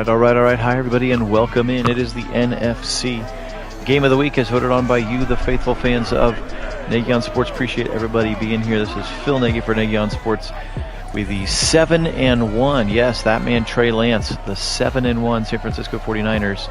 All right. Hi, everybody, and welcome in. It is the NFC Game of the Week as voted on by you, the faithful fans of Nagy on Sports. Appreciate everybody being here. This is Phil Nagy for Nagy on Sports with the 7-1. Yes, that man, Trey Lance, the 7-1 San Francisco 49ers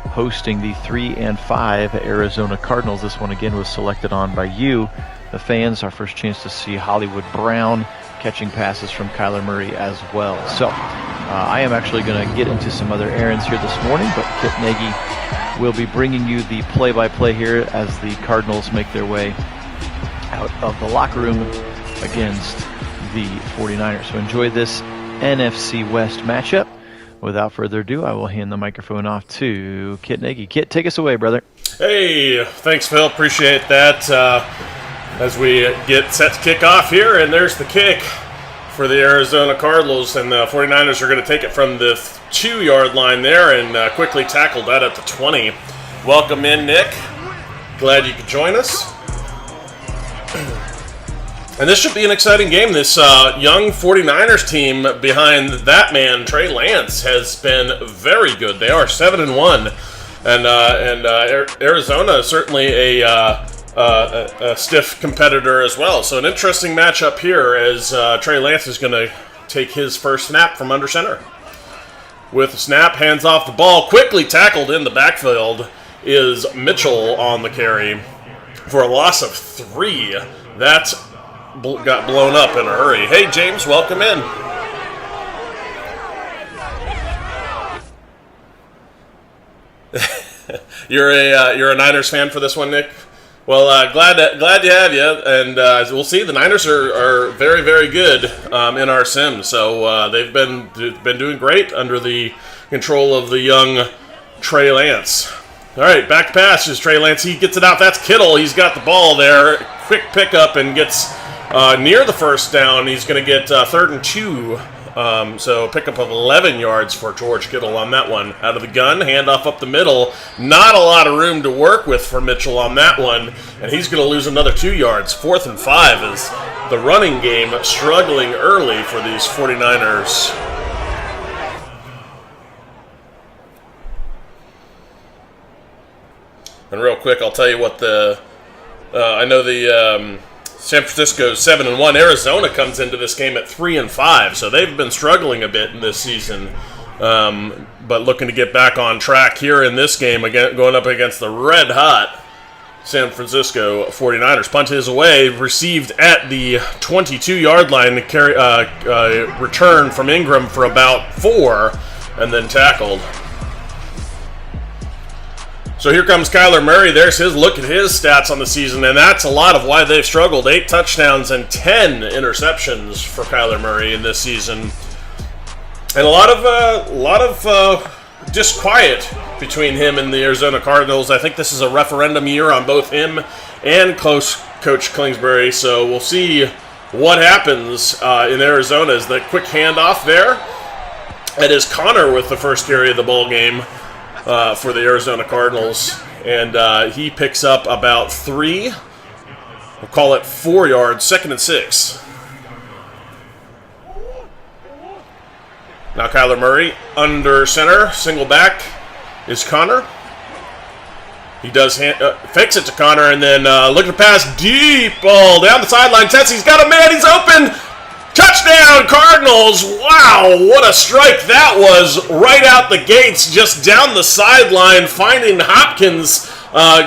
hosting the 3-5 Arizona Cardinals. This one, again, was selected on by you, the fans. Our first chance to see Hollywood Brown catching passes from Kyler Murray as well. So I am actually going to get into some other errands here this morning, but Kit Nagy will be bringing you the play-by-play here as the Cardinals make their way out of the locker room against the 49ers. So enjoy this NFC West matchup. Without further ado, I will hand the microphone off to Kit Nagy. Kit, take us away, brother. Hey, thanks, Phil. Appreciate that. As we get set to kick off here, and there's the kick for the Arizona Cardinals, and the 49ers are going to take it from the 2-yard line there and quickly tackle that at the 20. Welcome in, Nick. Glad you could join us. And this should be an exciting game. This young 49ers team behind that man, Trey Lance, has been very good. They are 7-1, and Arizona is certainly a stiff competitor as well. So an interesting matchup here as Trey Lance is going to take his first snap from under center. With the snap, hands off the ball, quickly tackled in the backfield is Mitchell on the carry for a loss of 3. That got blown up in a hurry. Hey, James, welcome in. You're a Niners fan for this one, Nick? Well, glad to have you, and we'll see. The Niners are very, very good in our sim, so they've been doing great under the control of the young Trey Lance. All right, back to pass is Trey Lance. He gets it out. That's Kittle. He's got the ball there. Quick pickup and gets near the first down. He's going to get 3rd and 2. So pickup of 11 yards for George Kittle on that one. Out of the gun, handoff up the middle. Not a lot of room to work with for Mitchell on that one, and he's going to lose another 2 yards. 4th and 5 is the running game struggling early for these 49ers. And real quick, I'll tell you what I know the San Francisco 7-1. Arizona comes into this game at 3-5, so they've been struggling a bit in this season, but looking to get back on track here in this game, again going up against the red-hot San Francisco 49ers. Punt is away, received at the 22-yard line, return from Ingram for about 4, and then tackled. So here comes Kyler Murray. There's his look at his stats on the season, and that's a lot of why they've struggled. 8 touchdowns and 10 interceptions for Kyler Murray in this season, and a lot of disquiet between him and the Arizona Cardinals. I think this is a referendum year on both him and Coach Kingsbury. So we'll see what happens in Arizona. Is the quick handoff there? It is Connor with the first carry of the ball game for the Arizona Cardinals, and he picks up about 3. We'll call it 4 yards, 2nd and 6. Now Kyler Murray under center, single back is Connor. He does fakes it to Connor, and then look at the pass, deep ball down the sideline. Tessie's got a man, he's open. Touchdown, Cardinals! Wow, what a strike that was right out the gates, just down the sideline, finding Hopkins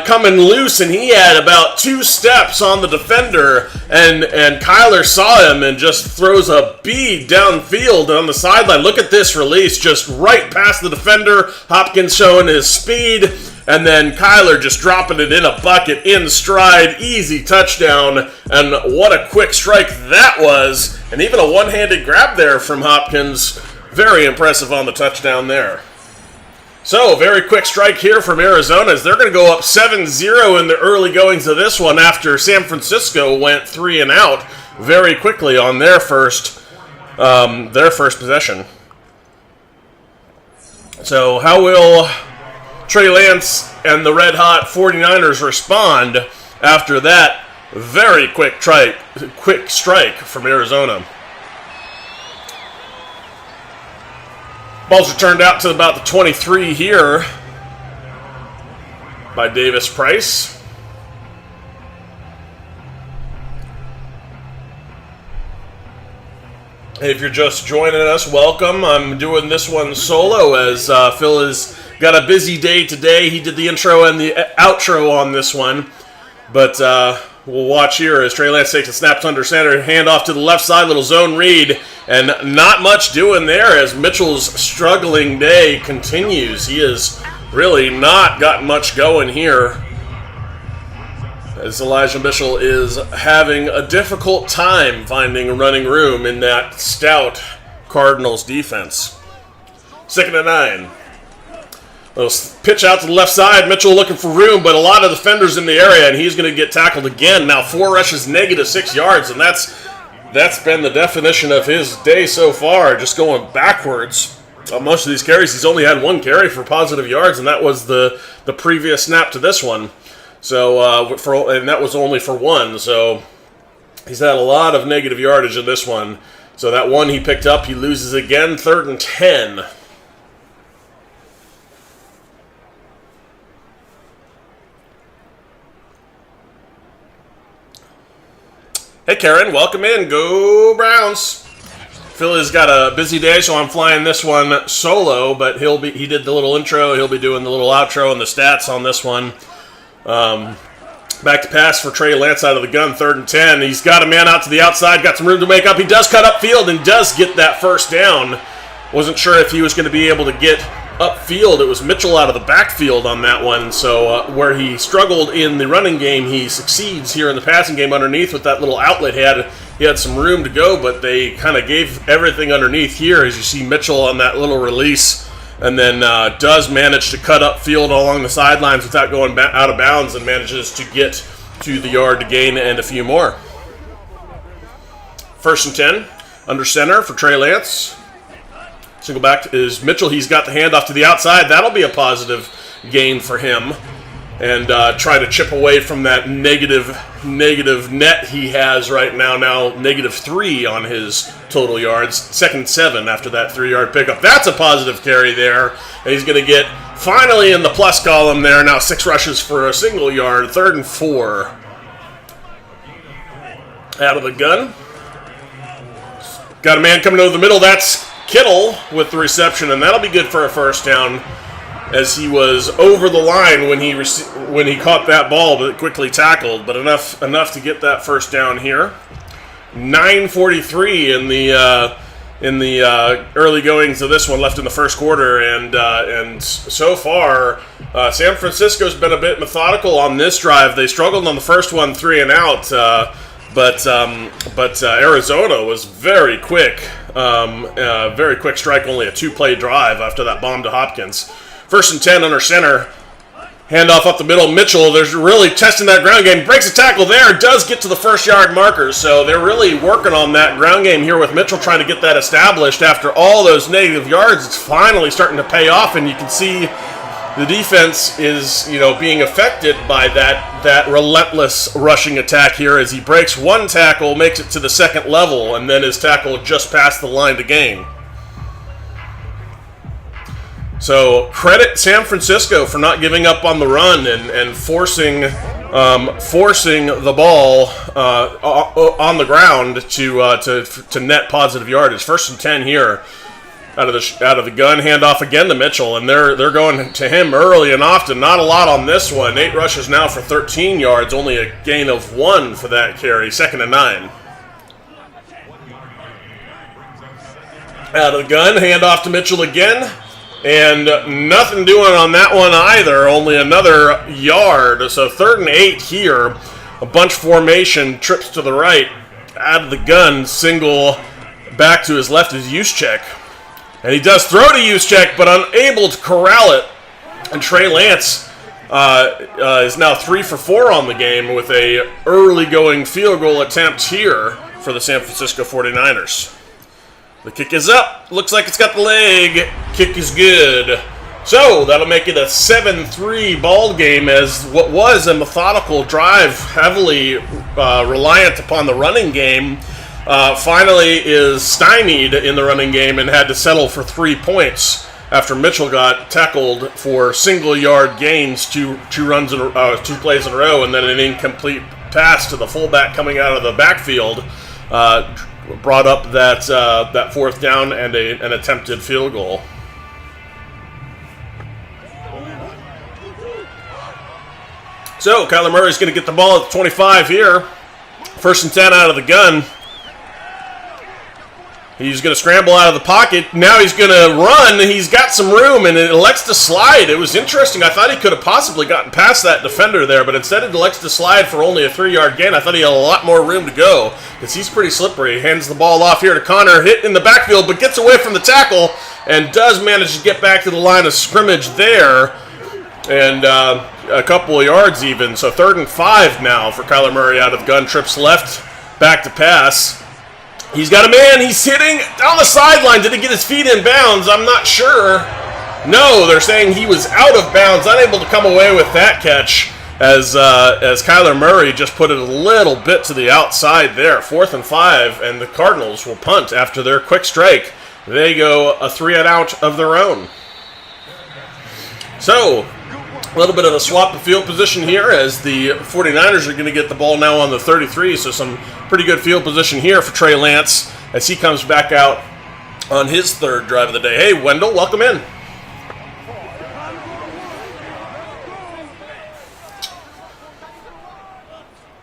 coming loose, and he had about 2 steps on the defender, and Kyler saw him and just throws a bead downfield on the sideline. Look at this release, just right past the defender, Hopkins showing his speed, and then Kyler just dropping it in a bucket in stride, easy touchdown, and what a quick strike that was, and even a one-handed grab there from Hopkins. Very impressive on the touchdown there. So, very quick strike here from Arizona as they're going to go up 7-0 in the early goings of this one after San Francisco went 3 and out very quickly on their first possession. So, how will Trey Lance and the red-hot 49ers respond after that very quick strike from Arizona? Ball's returned out to about the 23 here by Davis Price. If you're just joining us, welcome. I'm doing this one solo as Phil has got a busy day today. He did the intro and the outro on this one. But we'll watch here as Trey Lance takes a snap under center, hand off to the left side, little zone read, and not much doing there as Mitchell's struggling day continues. He has really not gotten much going here, as Elijah Mitchell is having a difficult time finding running room in that stout Cardinals defense. 2nd and 9. Little pitch out to the left side. Mitchell looking for room, but a lot of defenders in the area, and he's going to get tackled again. Now 4 rushes, -6 yards, and that's been the definition of his day so far, just going backwards. On most of these carries, he's only had 1 carry for positive yards, and that was the previous snap to this one. So, and that was only for 1. So he's had a lot of negative yardage in this one. So that 1 he picked up, he loses again. 3rd and 10. Hey Karen, welcome in. Go Browns. Phil has got a busy day, so I'm flying this one solo. But he did the little intro. He'll be doing the little outro and the stats on this one. Back to pass for Trey Lance out of the gun, 3rd and 10. He's got a man out to the outside, got some room to make up. He does cut upfield and does get that first down. Wasn't sure if he was going to be able to get upfield. It was Mitchell out of the backfield on that one. So where he struggled in the running game, he succeeds here in the passing game underneath with that little outlet. He had some room to go, but they kind of gave everything underneath here, as you see Mitchell on that little release. And then does manage to cut upfield along the sidelines without going out of bounds, and manages to get to the yard to gain and a few more. 1st and 10, under center for Trey Lance. Single back is Mitchell. He's got the handoff to the outside. That'll be a positive gain for him. And try to chip away from that negative net he has right now. Now -3 on his total yards. 2nd and 7 after that 3-yard pickup. That's a positive carry there. And he's going to get finally in the plus column there. Now 6 rushes for a single yard. 3rd and 4. Out of the gun. Got a man coming over the middle. That's Kittle with the reception, and that'll be good for a first down, as he was over the line when he caught that ball, but quickly tackled. But enough to get that first down here. 9:43 in the early goings of this one, left in the first quarter, and so far San Francisco's been a bit methodical on this drive. They struggled on the first one, 3 and out, but Arizona was very quick, very quick strike. Only a 2-play drive after that bomb to Hopkins. 1st and 10 under center. Handoff up the middle. Mitchell, there's really testing that ground game. Breaks a tackle there. Does get to the 1st-yard markers. So they're really working on that ground game here with Mitchell, trying to get that established. After all those negative yards, it's finally starting to pay off, and you can see the defense is, being affected by that relentless rushing attack here, as he breaks 1 tackle, makes it to the 2nd level, and then is tackled just past the line to gain. So credit San Francisco for not giving up on the run and forcing the ball on the ground to net positive yardage. 1st and 10 here. Out of the gun, handoff again to Mitchell, and they're going to him early and often. Not a lot on this one. 8 rushes now for 13 yards, only a gain of 1 for that carry. 2nd and 9. Out of the gun, handoff to Mitchell again, and nothing doing on that one either. Only another yard. So 3rd and 8 here. A bunch formation, trips to the right. Out of the gun, single back to his left is Juszczyk. And he does throw to Juszczyk, but unable to corral it. And Trey Lance is now 3 for 4 on the game with a early going field goal attempt here for the San Francisco 49ers. The kick is up. Looks like it's got the leg. Kick is good. So that'll make it a 7-3 ball game, as what was a methodical drive, heavily reliant upon the running game, finally is stymied in the running game and had to settle for 3 points after Mitchell got tackled for single-yard gains, two plays in a row, and then an incomplete pass to the fullback coming out of the backfield brought up that fourth down and an attempted field goal. So Kyler Murray's going to get the ball at the 25 here. 1st and 10 out of the gun. He's going to scramble out of the pocket. Now he's going to run. He's got some room, and it elects to slide. It was interesting. I thought he could have possibly gotten past that defender there, but instead it elects to slide for only a 3-yard gain. I thought he had a lot more room to go because he's pretty slippery. He hands the ball off here to Connor, hit in the backfield, but gets away from the tackle and does manage to get back to the line of scrimmage there, and a couple of yards even. So 3rd and 5 now for Kyler Murray out of the gun. Trips left, back to pass. He's got a man. He's hitting on the sideline. Did he get his feet in bounds? I'm not sure. No, they're saying he was out of bounds, unable to come away with that catch as Kyler Murray just put it a little bit to the outside there. 4th and 5, and the Cardinals will punt after their quick strike. They go a 3-and-out of their own. So, a little bit of a swap of field position here as the 49ers are going to get the ball now on the 33, so some pretty good field position here for Trey Lance as he comes back out on his 3rd drive of the day. Hey, Wendell, welcome in.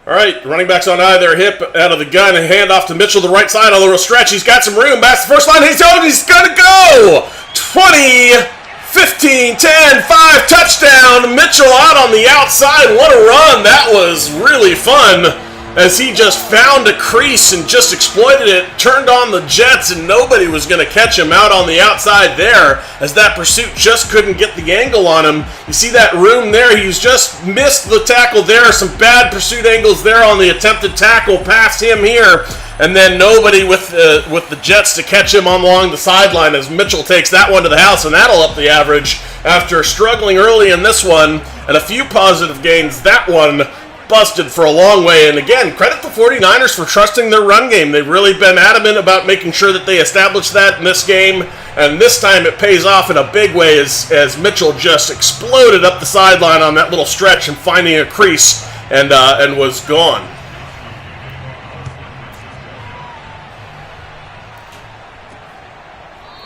All right, running backs on either hip out of the gun, and hand off to Mitchell, the right side on the little stretch. He's got some room. That's the first line. He's going to go! 20... 15, 10, 5, touchdown. Mitchell out on the outside. What a run. That was really fun as he just found a crease and just exploited it, turned on the jets, and nobody was going to catch him out on the outside there as that pursuit just couldn't get the angle on him. You see that room there? He's just missed the tackle there. Some bad pursuit angles there on the attempted tackle past him here. And then nobody with the Jets to catch him along the sideline as Mitchell takes that one to the house, and that'll up the average after struggling early in this one and a few positive gains. That one busted for a long way. And again, credit the 49ers for trusting their run game. They've really been adamant about making sure that they establish that in this game, and this time it pays off in a big way as Mitchell just exploded up the sideline on that little stretch and finding a crease and was gone.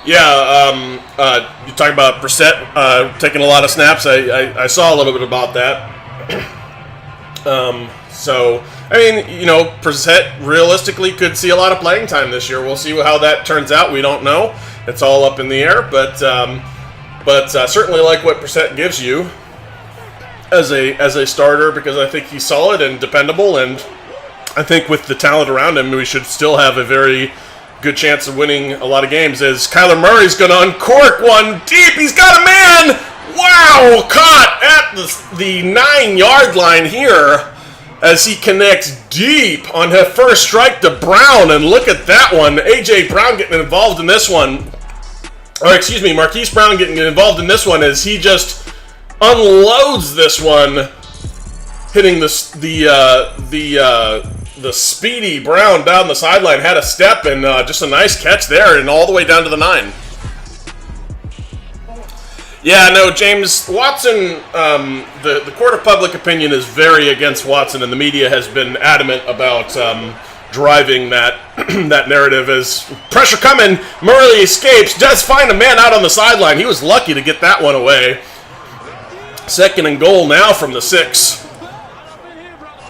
Yeah, you're talking about Brissett taking a lot of snaps. I saw a little bit about that. So, I mean, you know, Brissett realistically could see a lot of playing time this year. We'll see how that turns out. We don't know. It's all up in the air. But certainly like what Brissett gives you as a starter, because I think he's solid and dependable. And I think with the talent around him, we should still have a very good chance of winning a lot of games, as Kyler Murray's going to uncork one deep. He's got a man! Wow! Caught at the 9-yard line here as he connects deep on his first strike to Brown. And look at that one. A.J. Brown getting involved in this one. Or excuse me, Marquise Brown getting involved in this one as he just unloads this one, hitting the speedy Brown down the sideline. Had a step and just a nice catch there and all the way down to the 9. Yeah, no, James, Watson, the court of public opinion is very against Watson, and the media has been adamant about driving that that narrative as pressure coming. Murray escapes, does find a man out on the sideline. He was lucky to get that one away. 2nd and goal now from the 6.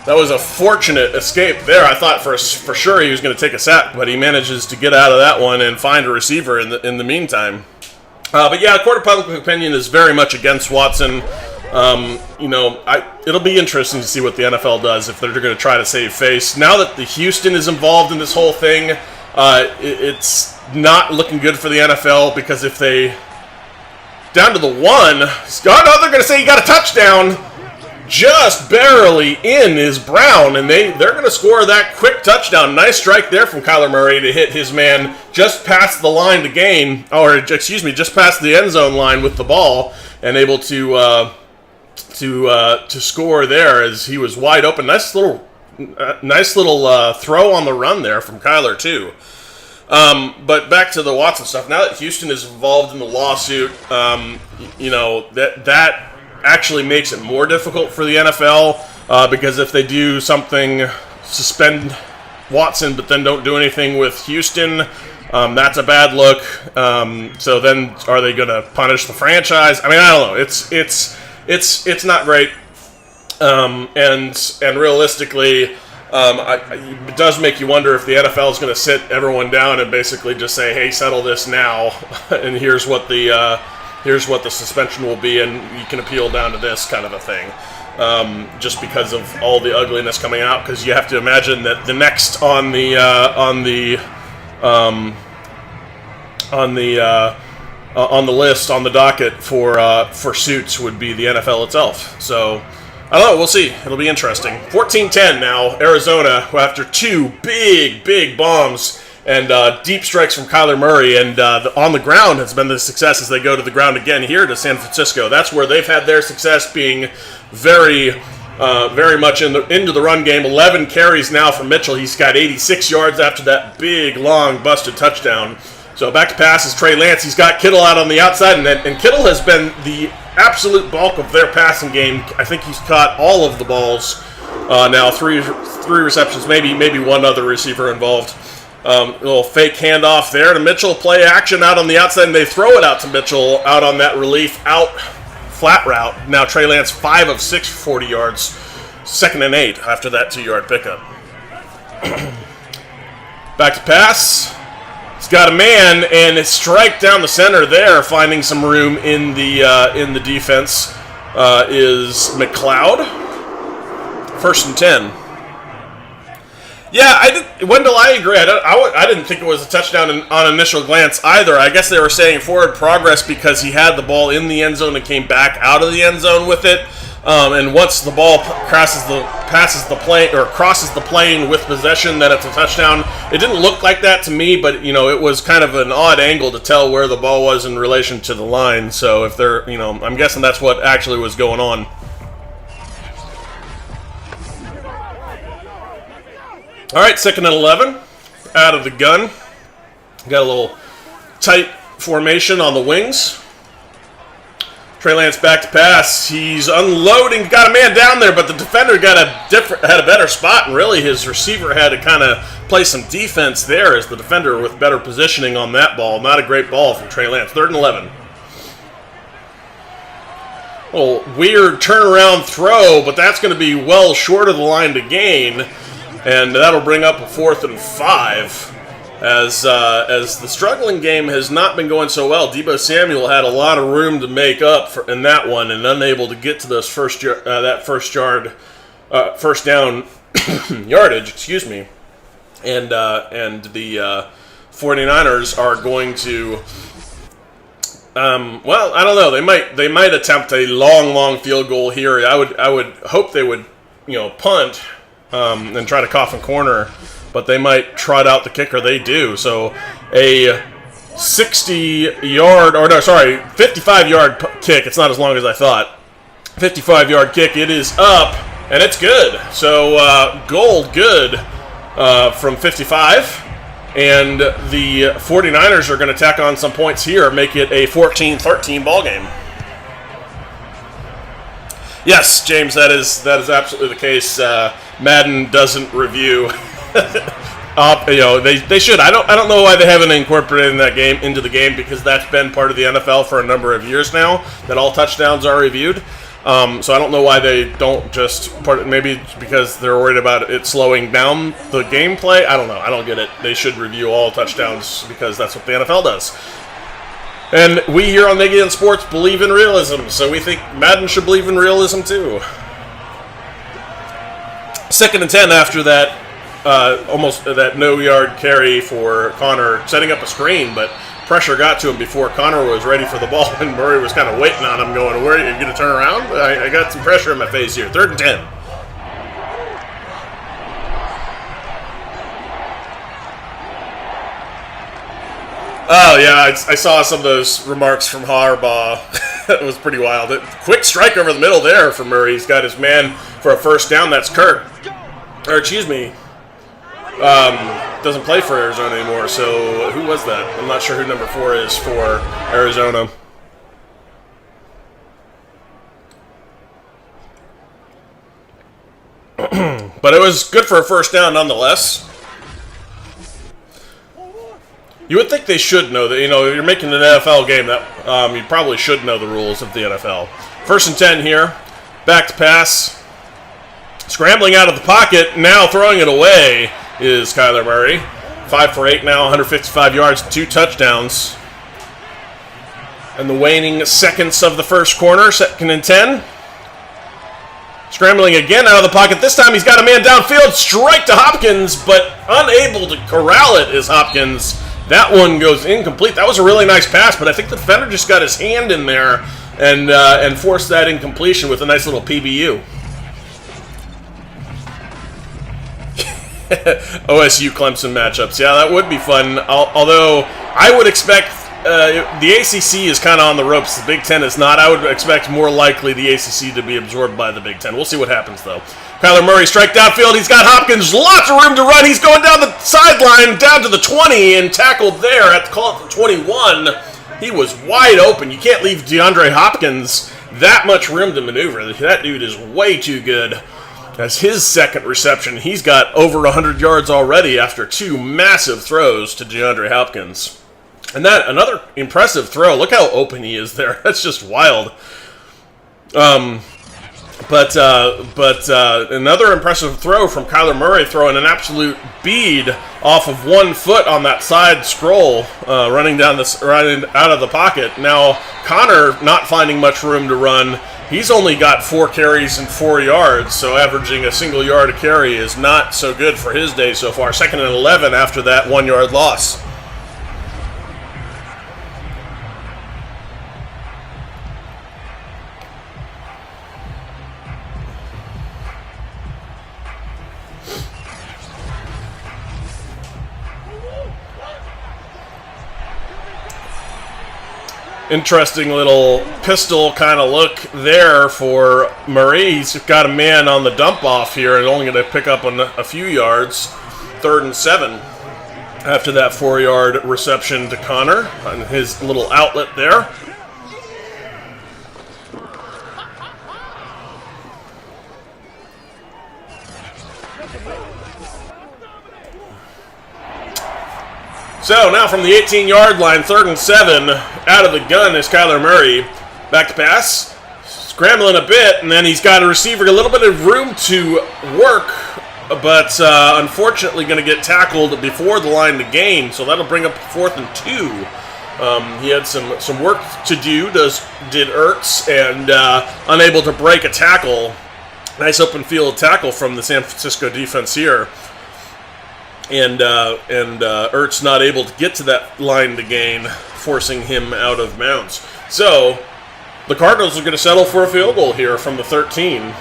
That was a fortunate escape there. I thought for sure he was going to take a sack, but he manages to get out of that one and find a receiver in the meantime. But yeah, court of public opinion is very much against Watson. It'll be interesting to see what the NFL does if they're going to try to save face. Now that the Houston is involved in this whole thing, it's not looking good for the NFL, because if they down to the 1, they're going to say he got a touchdown. Just barely in is Brown, and they're going to score that quick touchdown. Nice strike there from Kyler Murray to hit his man just past the line to gain, or excuse me, just past the end zone line with the ball, and able to score there as he was wide open. Nice little nice little throw on the run there from Kyler, too. But back to the Watson stuff. Now that Houston is involved in the lawsuit, that actually makes it more difficult for the NFL because if they do something, suspend Watson, but then don't do anything with Houston, that's a bad look. So then, are they going to punish the franchise? I mean, I don't know. It's not great. And realistically, it does make you wonder if the NFL is going to sit everyone down and basically just say, "Hey, settle this now," and here's what the suspension will be, and you can appeal down to this kind of a thing. Just because of all the ugliness coming out, because you have to imagine that the next on the list on the docket for suits would be the NFL itself. So I don't know. We'll see. It'll be interesting. 14-10 now. Arizona, after two big bombs and deep strikes from Kyler Murray, and on the ground has been the success as they go to the ground again here to San Francisco. That's where they've had their success, being very much into the run game. 11 carries now from Mitchell. He's got 86 yards after that big, long, busted touchdown. So back to pass is Trey Lance. He's got Kittle out on the outside, and Kittle has been the absolute bulk of their passing game. I think he's caught all of the balls now. Three receptions, maybe one other receiver involved. A little fake handoff there to Mitchell. Play action out on the outside, and they throw it out to Mitchell out on that relief out flat route. Now Trey Lance 5 of 6 for 40 yards. 2nd and 8 after that 2-yard pickup. Back to pass. He's got a man, and it's strike down the center there, finding some room in the defense is McLeod. 1st and 10. Yeah, Wendell, I agree. I didn't think it was a touchdown on initial glance either. I guess they were saying forward progress because he had the ball in the end zone and came back out of the end zone with it. And once the ball crosses the plane with possession, then it's a touchdown. It didn't look like that to me, but it was kind of an odd angle to tell where the ball was in relation to the line. So if they're, I'm guessing that's what actually was going on. All right, 2nd and 11, out of the gun. Got a little tight formation on the wings. Trey Lance back to pass. He's unloading. Got a man down there, but the defender had a better spot, and really his receiver had to kind of play some defense there as the defender with better positioning on that ball. Not a great ball from Trey Lance. 3rd and 11. A little weird turnaround throw, but that's going to be well short of the line to gain. And that'll bring up a 4th and 5 as the struggling game has not been going so well. Deebo Samuel had a lot of room to make up in that one and unable to get to those first down yardage, excuse me. And the 49ers are going to I don't know. They might attempt a long field goal here. I would hope they would, punt and try to coffin corner, but they might trot out the kicker. They do. So a 55-yard kick. It's not as long as I thought. 55-yard kick. It is up, and it's good. So goal good from 55. And the 49ers are going to tack on some points here, make it a 14-13 ball game. Yes, James, that is absolutely the case. Madden doesn't review. They should. I don't know why they haven't incorporated that game into the game, because that's been part of the NFL for a number of years now, that all touchdowns are reviewed. So I don't know why they don't just maybe it's because they're worried about it slowing down the gameplay. I don't know. I don't get it. They should review all touchdowns because that's what the NFL does. And we here on Nagy on Sports believe in realism, so we think Madden should believe in realism too. 2nd and 10 after that, almost that no-yard carry for Connor, setting up a screen, but pressure got to him before Connor was ready for the ball, and Murray was kind of waiting on him, going, "Where are you going to turn around?" I got some pressure in my face here. 3rd and 10. Oh, yeah, I saw some of those remarks from Harbaugh. It was pretty wild. Quick strike over the middle there for Murray. He's got his man for a first down. That's Kirk. or excuse me, doesn't play for Arizona anymore. So who was that? I'm not sure who number 4 is for Arizona. But it was good for a first down nonetheless. You would think they should know that, you're making an NFL game, that you probably should know the rules of the NFL. 1st and 10 here. Back to pass. Scrambling out of the pocket, now throwing it away is Kyler Murray. 5 for 8 now, 155 yards, 2 touchdowns. And the waning seconds of the first quarter, 2nd and 10. Scrambling again out of the pocket. This time he's got a man downfield. Strike to Hopkins, but unable to corral it is Hopkins. That one goes incomplete. That was a really nice pass, but I think the defender just got his hand in there and forced that incompletion with a nice little PBU. OSU Clemson matchups. Yeah, that would be fun. Although I would expect the ACC is kind of on the ropes. The Big Ten is not. I would expect more likely the ACC to be absorbed by the Big Ten. We'll see what happens, though. Kyler Murray strike downfield. He's got Hopkins. Lots of room to run. He's going down the sideline, down to the 20, and tackled there at the 21. He was wide open. You can't leave DeAndre Hopkins that much room to maneuver. That dude is way too good. As his second reception, he's got over 100 yards already after 2 massive throws to DeAndre Hopkins. And that, another impressive throw. Look how open he is there. That's just wild. But another impressive throw from Kyler Murray, throwing an absolute bead off of 1 foot on that side scroll, running out of the pocket. Now Connor not finding much room to run. He's only got 4 carries and 4 yards, so averaging a single yard a carry is not so good for his day so far. 2nd and 11 after that 1-yard loss. Interesting little pistol kind of look there for Murray. He's got a man on the dump off here and only going to pick up on a few yards. 3rd and 7 after that 4-yard reception to Connor on his little outlet there. So now from the 18-yard line, 3rd and 7, out of the gun is Kyler Murray. Back to pass, scrambling a bit, and then he's got a receiver, a little bit of room to work, but unfortunately going to get tackled before the line to gain, so that'll bring up 4th and 2. He had some work to do, did Ertz, and unable to break a tackle. Nice open field tackle from the San Francisco defense here. And Ertz not able to get to that line to gain, forcing him out of bounds. So, the Cardinals are going to settle for a field goal here from the 13.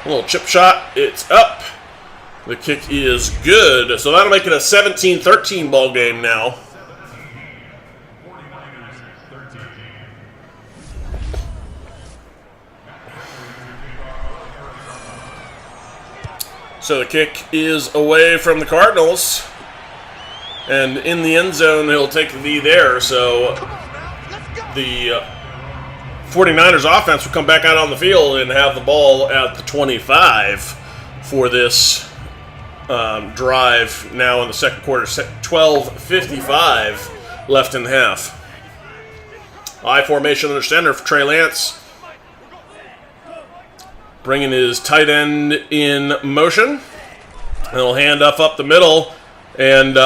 A little chip shot, it's up. The kick is good. So that'll make it a 17-13 ball game now. So the kick is away from the Cardinals. And in the end zone, he'll take the V there. So the 49ers offense will come back out on the field and have the ball at the 25 for this drive now in the second quarter. 12:55 left in the half. I formation under center for Trey Lance. Bringing his tight end in motion. And he'll hand up the middle. And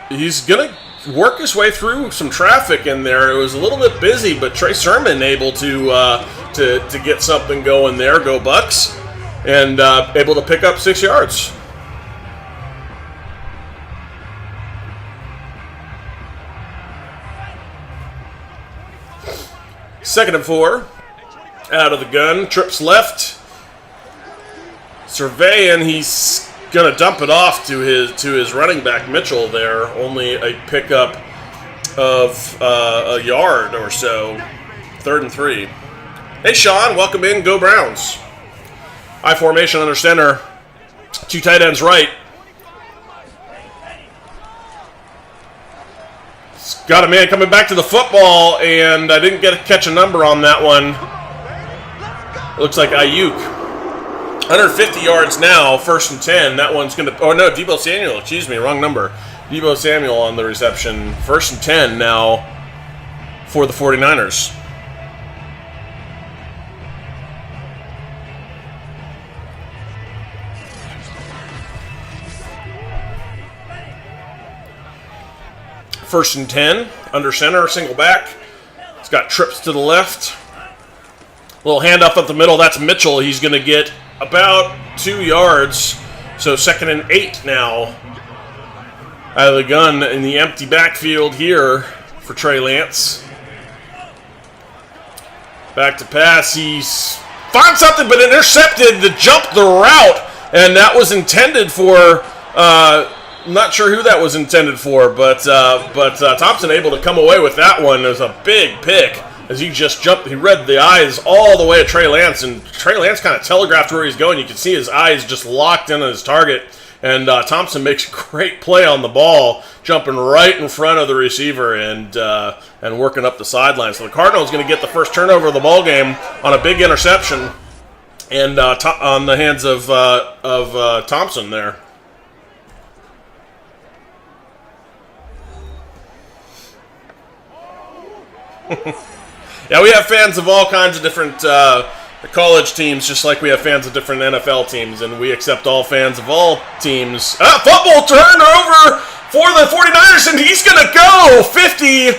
he's going to work his way through some traffic in there. It was a little bit busy, but Trey Sermon able to get something going there. Go Bucks. And able to pick up 6 yards. Second and 4. Out of the gun. Trips left. Surveying, he's going to dump it off to his running back, Mitchell, there. Only a pickup of a yard or so. 3rd and 3. Hey, Sean, welcome in. Go Browns. I formation under center. 2 tight ends right. It's got a man coming back to the football, and I didn't catch a number on that one. It looks like Ayuk. 150 yards now, 1st and 10. That one's going to... Oh, no, Deebo Samuel. Excuse me, wrong number. Deebo Samuel on the reception. 1st and 10 now for the 49ers. First and 10, under center, single back. It's got trips to the left. Little handoff up the middle. That's Mitchell. He's going to get about 2 yards. So 2nd and 8 now. Out of the gun in the empty backfield here for Trey Lance. Back to pass. He's found something, but intercepted to jump the route. And that was intended for... not sure who that was intended for, but Thompson able to come away with that one. It was a big pick as he just jumped. He read the eyes all the way at Trey Lance, and Trey Lance kind of telegraphed where he's going. You can see his eyes just locked in on his target, and Thompson makes a great play on the ball, jumping right in front of the receiver and working up the sideline. So the Cardinals going to get the first turnover of the ball game on a big interception, and on the hands of Thompson there. Yeah, we have fans of all kinds of different college teams, just like we have fans of different NFL teams, and we accept all fans of all teams. Fumble turnover for the 49ers, and he's going to go 50-40.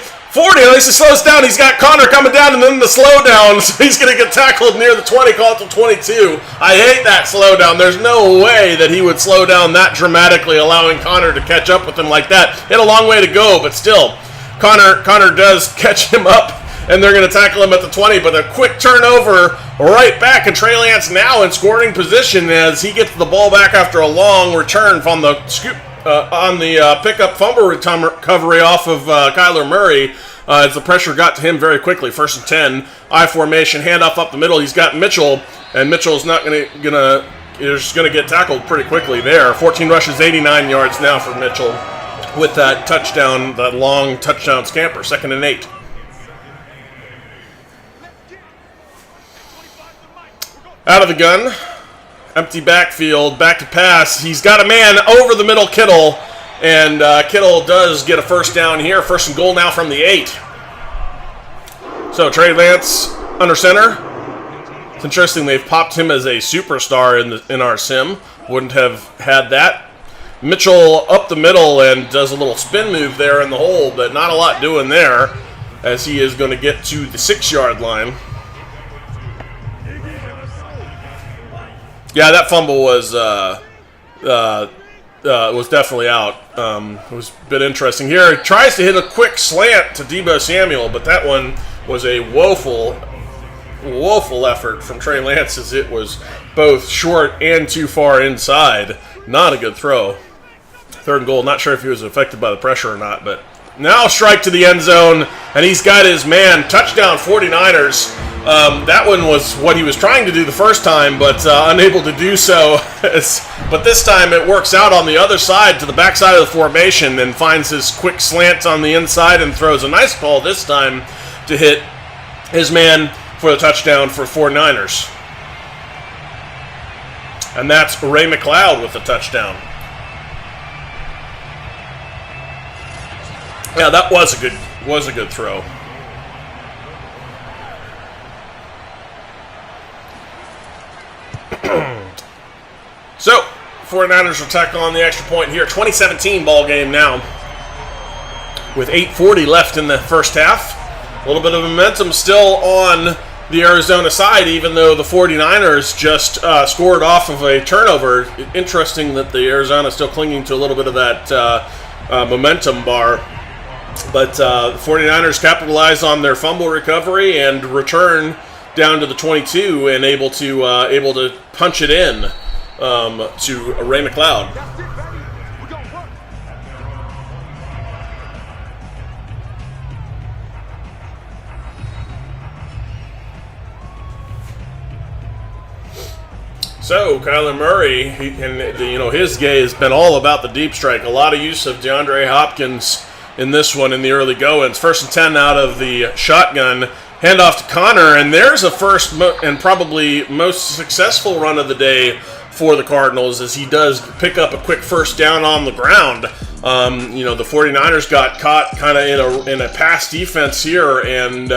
At least he slows down. He's got Connor coming down, and then the slowdown, so he's going to get tackled near the 20, call it to 22. I hate that slowdown. There's no way that he would slow down that dramatically, allowing Connor to catch up with him like that. He had a long way to go, but still. Connor does catch him up, and they're going to tackle him at the 20, but a quick turnover right back, and Trey Lance now in scoring position as he gets the ball back after a long return from the scoop on the pickup fumble recovery off of Kyler Murray as the pressure got to him very quickly. 1st and 10, I formation, handoff up the middle. He's got Mitchell, and Mitchell's not going to get tackled pretty quickly there. 14 rushes, 89 yards now for Mitchell. With that touchdown, that long touchdown scamper, 2nd and 8. Out of the gun, empty backfield, back to pass. He's got a man over the middle, Kittle, and Kittle does get a first down here. 1st and goal now from the 8. So Trey Lance under center. It's interesting they've popped him as a superstar in our sim. Wouldn't have had that. Mitchell up the middle and does a little spin move there in the hole, but not a lot doing there as he is going to get to the 6-yard line. Yeah, that fumble was definitely out. It was a bit interesting here. He tries to hit a quick slant to Deebo Samuel, but that one was a woeful effort from Trey Lance as it was both short and too far inside. Not a good throw. 3rd and goal. Not sure if he was affected by the pressure or not, but now strike to the end zone, and he's got his man. Touchdown 49ers. That one was what he was trying to do the first time, but unable to do so. But this time it works out on the other side to the backside of the formation and finds his quick slant on the inside and throws a nice ball this time to hit his man for the touchdown for 49ers. And that's Ray McLeod with the touchdown. Yeah, that was a good throw. So, 49ers will tackle on the extra point here. 2017 ball game now. With 8:40 left in the first half. A little bit of momentum still on the Arizona side, even though the 49ers just scored off of a turnover. Interesting that the Arizona is still clinging to a little bit of that momentum bar. But the 49ers capitalize on their fumble recovery and return down to the 22 and able to punch it in to Ray McLeod. So Kyler Murray, his day has been all about the deep strike. A lot of use of DeAndre Hopkins in this one in the early go-ins. 1st and 10 out of the shotgun. Handoff to Connor, and there's a first and probably most successful run of the day for the Cardinals, as he does pick up a quick first down on the ground. The 49ers got caught kind of in a pass defense here, and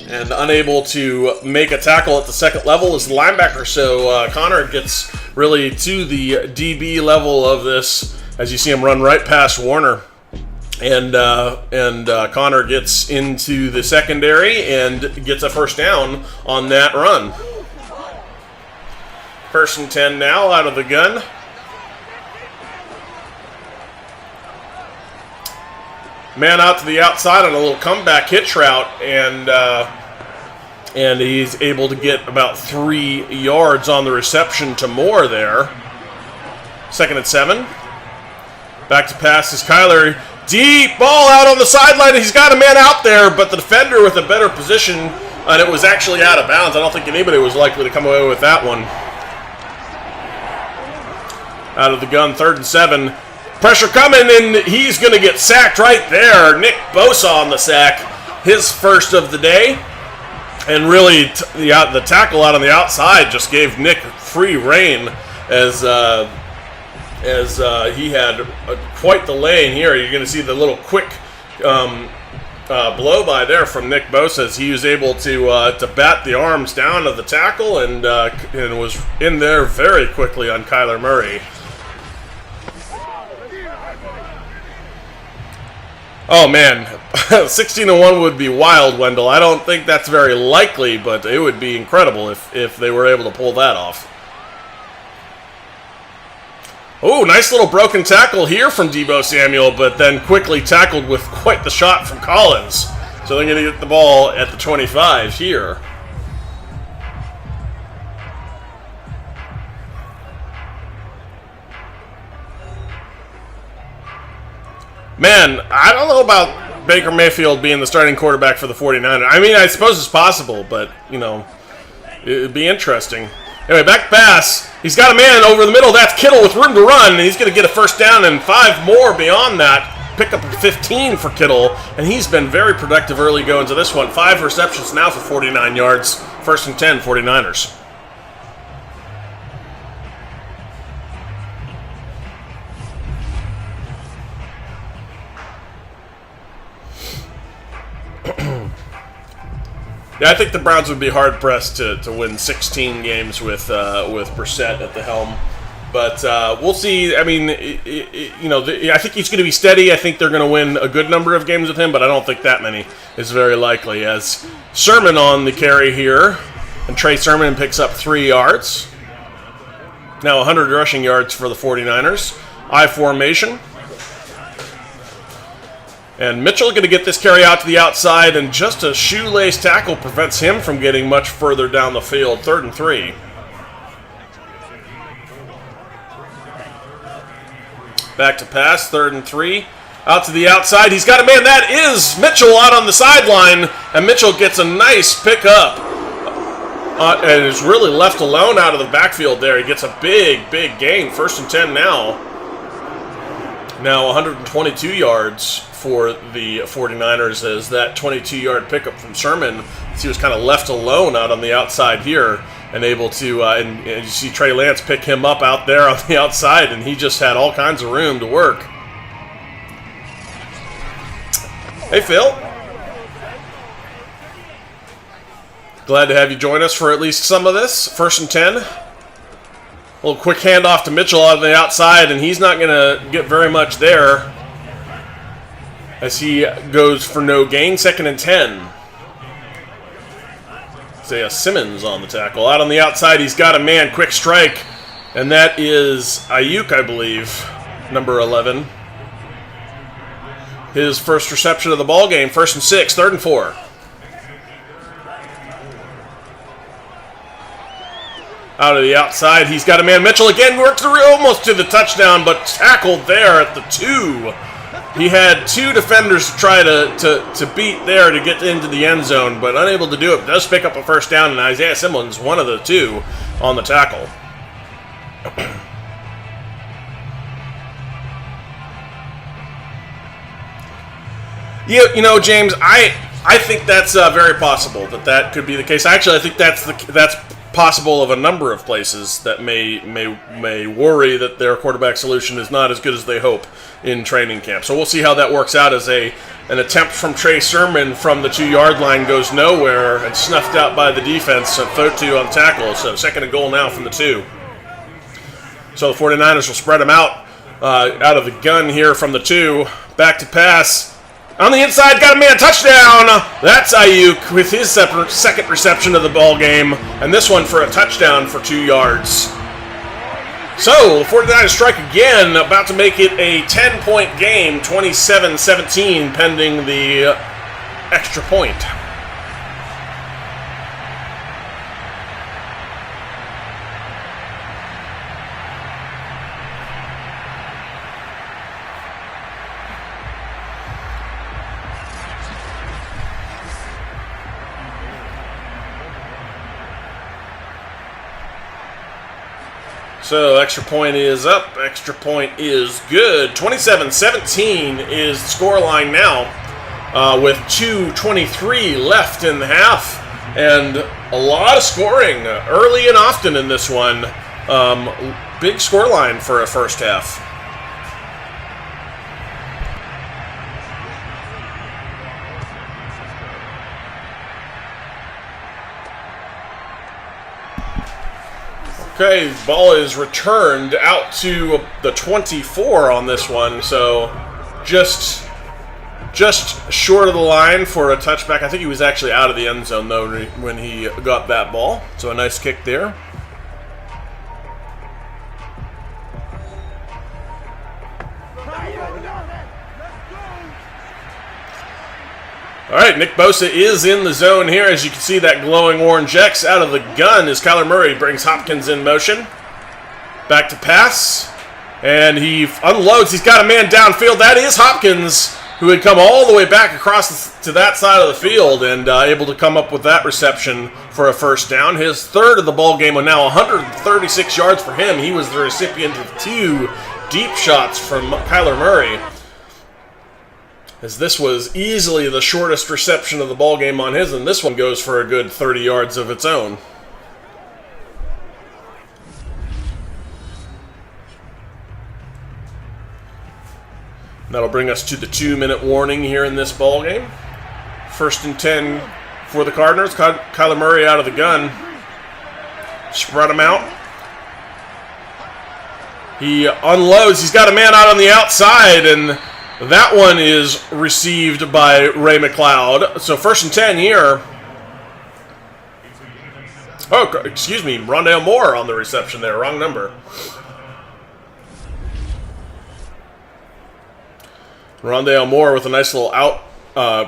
unable to make a tackle at the second level as the linebacker. So Connor gets really to the DB level of this, as you see him run right past Warner. And Connor gets into the secondary and gets a first down on that run. 1st and 10 now out of the gun. Man out to the outside on a little comeback hitch route, and he's able to get about 3 yards on the reception to Moore there. 2nd and 7. Back to pass is Kyler. Deep ball out on the sideline. He's got a man out there, but the defender with a better position, and it was actually out of bounds. I don't think anybody was likely to come away with that one. Out of the gun, 3rd and 7. Pressure coming, and he's going to get sacked right there. Nick Bosa on the sack, his first of the day. And really, the tackle out on the outside just gave Nick free rein as he had quite the lane here. You're going to see the little quick blow by there from Nick Bosa, as he was able to bat the arms down of the tackle and was in there very quickly on Kyler Murray. Oh man, 16-1 would be wild, Wendell. I don't think that's very likely, but it would be incredible if they were able to pull that off. Oh, nice little broken tackle here from Deebo Samuel, but then quickly tackled with quite the shot from Collins. So they're going to get the ball at the 25 here. Man, I don't know about Baker Mayfield being the starting quarterback for the 49ers. I mean, I suppose it's possible, but, it would be interesting. Anyway, back pass. He's got a man over the middle. That's Kittle with room to run, and he's going to get a first down and 5 more beyond that. Pick up 15 for Kittle, and he's been very productive early going to this one. 5 receptions now for 49 yards. 1st and 10, 49ers. Yeah, I think the Browns would be hard-pressed to win 16 games with Brissett at the helm. But we'll see. I mean, I think he's going to be steady. I think they're going to win a good number of games with him, but I don't think that many is very likely. As Sermon on the carry here, and Trey Sermon picks up 3 yards. Now 100 rushing yards for the 49ers. I formation. And Mitchell going to get this carry out to the outside, and just a shoelace tackle prevents him from getting much further down the field. 3rd and 3. Back to pass, 3rd and 3. Out to the outside. He's got a man. That is Mitchell out on the sideline, and Mitchell gets a nice pickup. And is really left alone out of the backfield there. He gets a big gain. 1st and 10 now. Now 122 yards for the 49ers, as that 22-yard pickup from Sermon. He was kind of left alone out on the outside here and able to, and you see Trey Lance pick him up out there on the outside, and he just had all kinds of room to work. Hey, Phil. Glad to have you join us for at least some of this. 1st and 10. A little quick handoff to Mitchell on the outside, and he's not going to get very much there as he goes for no gain. 2nd and 10. Isaiah Simmons on the tackle. Out on the outside, he's got a man. Quick strike, and that is Ayuk, I believe, number 11. His first reception of the ball game. 1st and 6, 3rd and 4. Out of the outside, he's got a man. Mitchell again worked through almost to the touchdown, but tackled there at the 2. He had 2 defenders to try to beat there to get into the end zone, but unable to do it. Does pick up a first down, and Isaiah Simmons, one of the 2, on the tackle. You know, James, I think that's very possible that could be the case. Actually, I think that's possible of a number of places that may worry that their quarterback solution is not as good as they hope in training camp. So we'll see how that works out as an attempt from Trey Sermon from the 2-yard line goes nowhere and snuffed out by the defense. Fotu on tackle. So 2nd and goal now from the 2. So the 49ers will spread them out of the gun here from the 2. Back to pass. On the inside, got a man, touchdown! That's Ayuk with his second reception of the ball game, and this one for a touchdown for 2 yards. So, the 49ers strike again, about to make it a 10-point game, 27-17, pending the extra point. So, extra point is up, extra point is good. 27-17 is the scoreline now, with 2:23 left in the half, and a lot of scoring early and often in this one. Big scoreline for a first half. Okay, ball is returned out to the 24 on this one, so just short of the line for a touchback. I think he was actually out of the end zone, though, when he got that ball. So a nice kick there. All right, Nick Bosa is in the zone here. As you can see, that glowing orange X out of the gun as Kyler Murray brings Hopkins in motion. Back to pass. And he unloads. He's got a man downfield. That is Hopkins, who had come all the way back across to that side of the field and able to come up with that reception for a first down. His third of the ball game, and now 136 yards for him. He was the recipient of 2 deep shots from Kyler Murray, as this was easily the shortest reception of the ball game on his, and this one goes for a good 30 yards of its own. That'll bring us to the 2-minute warning here in this ball game. 1st and 10 for the Cardinals. Kyler Murray out of the gun. Spread him out. He unloads. He's got a man out on the outside, and that one is received by Ray McLeod. So 1st and 10 here. Oh, excuse me. Rondale Moore on the reception there. Wrong number. Rondale Moore with a nice little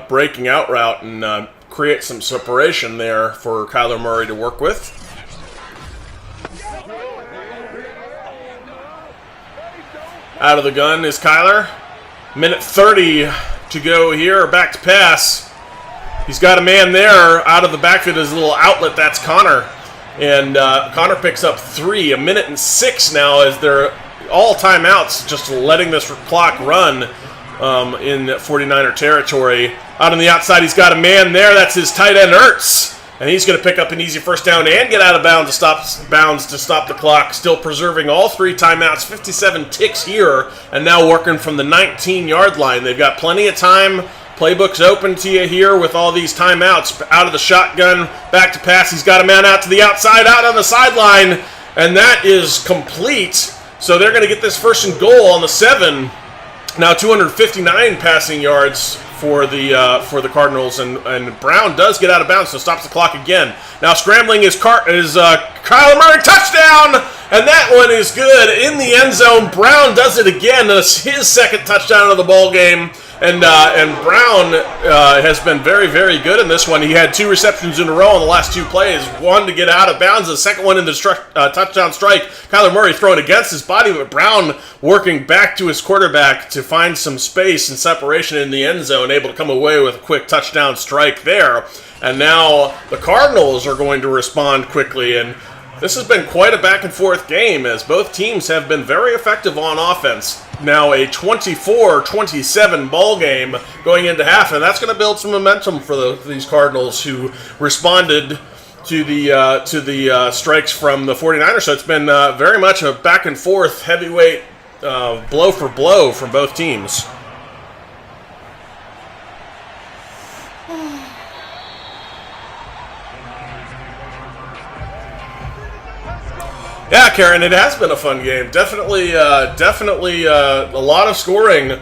breaking out route and create some separation there for Kyler Murray to work with. Out of the gun is Kyler. Minute 30 to go here. Back to pass. He's got a man there out of the backfield. His little outlet. That's Connor. And Connor picks up 3. 1:06 now as they're all timeouts, just letting this clock run in 49er territory. Out on the outside, he's got a man there. That's his tight end, Ertz. And he's going to pick up an easy first down and get out of bounds to stop the clock, still preserving all 3 timeouts. 57 ticks here, and now working from the 19-yard line. They've got plenty of time. Playbook's open to you here with all these timeouts. Out of the shotgun, back to pass. He's got a man out to the outside, out on the sideline, and that is complete. So they're going to get this 1st and goal on the 7. Now 259 passing yards for the Cardinals, and Brown does get out of bounds, so stops the clock again. Now scrambling is Kyler Murray, touchdown, and that one is good in the end zone. Brown does it again. That's his 2nd touchdown of the ball game, and Brown has been very, very good in this one. He had 2 receptions in a row on the last 2 plays. One to get out of bounds, the second one in the touchdown strike. Kyler Murray throwing against his body, but Brown working back to his quarterback to find some space and separation in the end zone, able to come away with a quick touchdown strike there. And now the Cardinals are going to respond quickly, and This has been quite a back-and-forth game, as both teams have been very effective on offense. Now a 24-27 ball game going into half, and that's going to build some momentum for these Cardinals, who responded to the strikes from the 49ers. So it's been very much a back-and-forth heavyweight blow for blow from both teams. Yeah, Karen, it has been a fun game. Definitely a lot of scoring.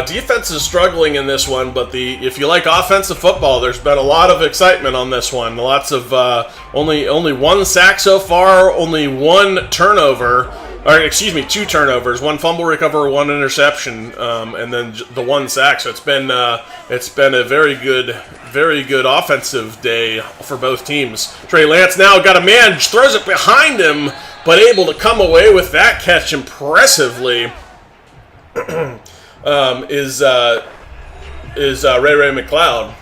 Defense is struggling in this one, but if you like offensive football, there's been a lot of excitement on this one. Lots of only one sack so far, only one turnover, or excuse me, 2 turnovers, 1 fumble recovery, 1 interception, and then the 1 sack. So it's been a very good offensive day for both teams. Trey Lance now got a man, throws it behind him, but able to come away with that catch impressively. Is Ray McLeod.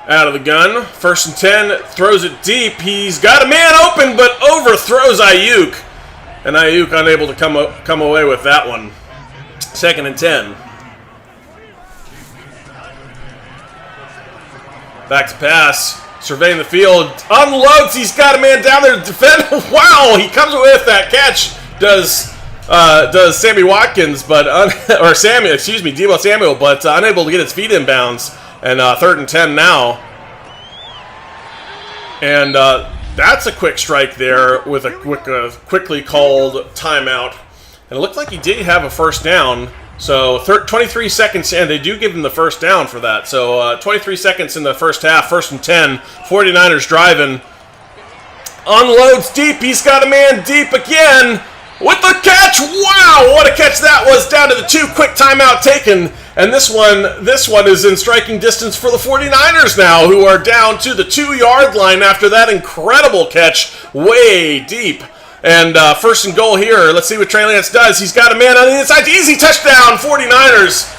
Out of the gun, 1st and 10, throws it deep. He's got a man open, but overthrows Ayuk, and Ayuk unable to come away with that one. 2nd and 10. Back to pass. Surveying the field. Unloads. He's got a man down there to defend. Wow. He comes away with that catch. Does Sammy Watkins, Deebo Samuel, but unable to get his feet in bounds. And 3rd and 10 now. And that's a quick strike there with a quickly called timeout. And it looked like he did have a first down. So 23 seconds, and they do give him the first down for that. So 23 seconds in the first half, 1st and 10. 49ers driving. Unloads deep. He's got a man deep again with the catch. Wow, what a catch that was, down to the 2. Quick timeout taken. And this one is in striking distance for the 49ers now, who are down to the 2-yard line after that incredible catch way deep. And 1st and goal here. Let's see what Trey Lance does. He's got a man on the inside. Easy touchdown, 49ers.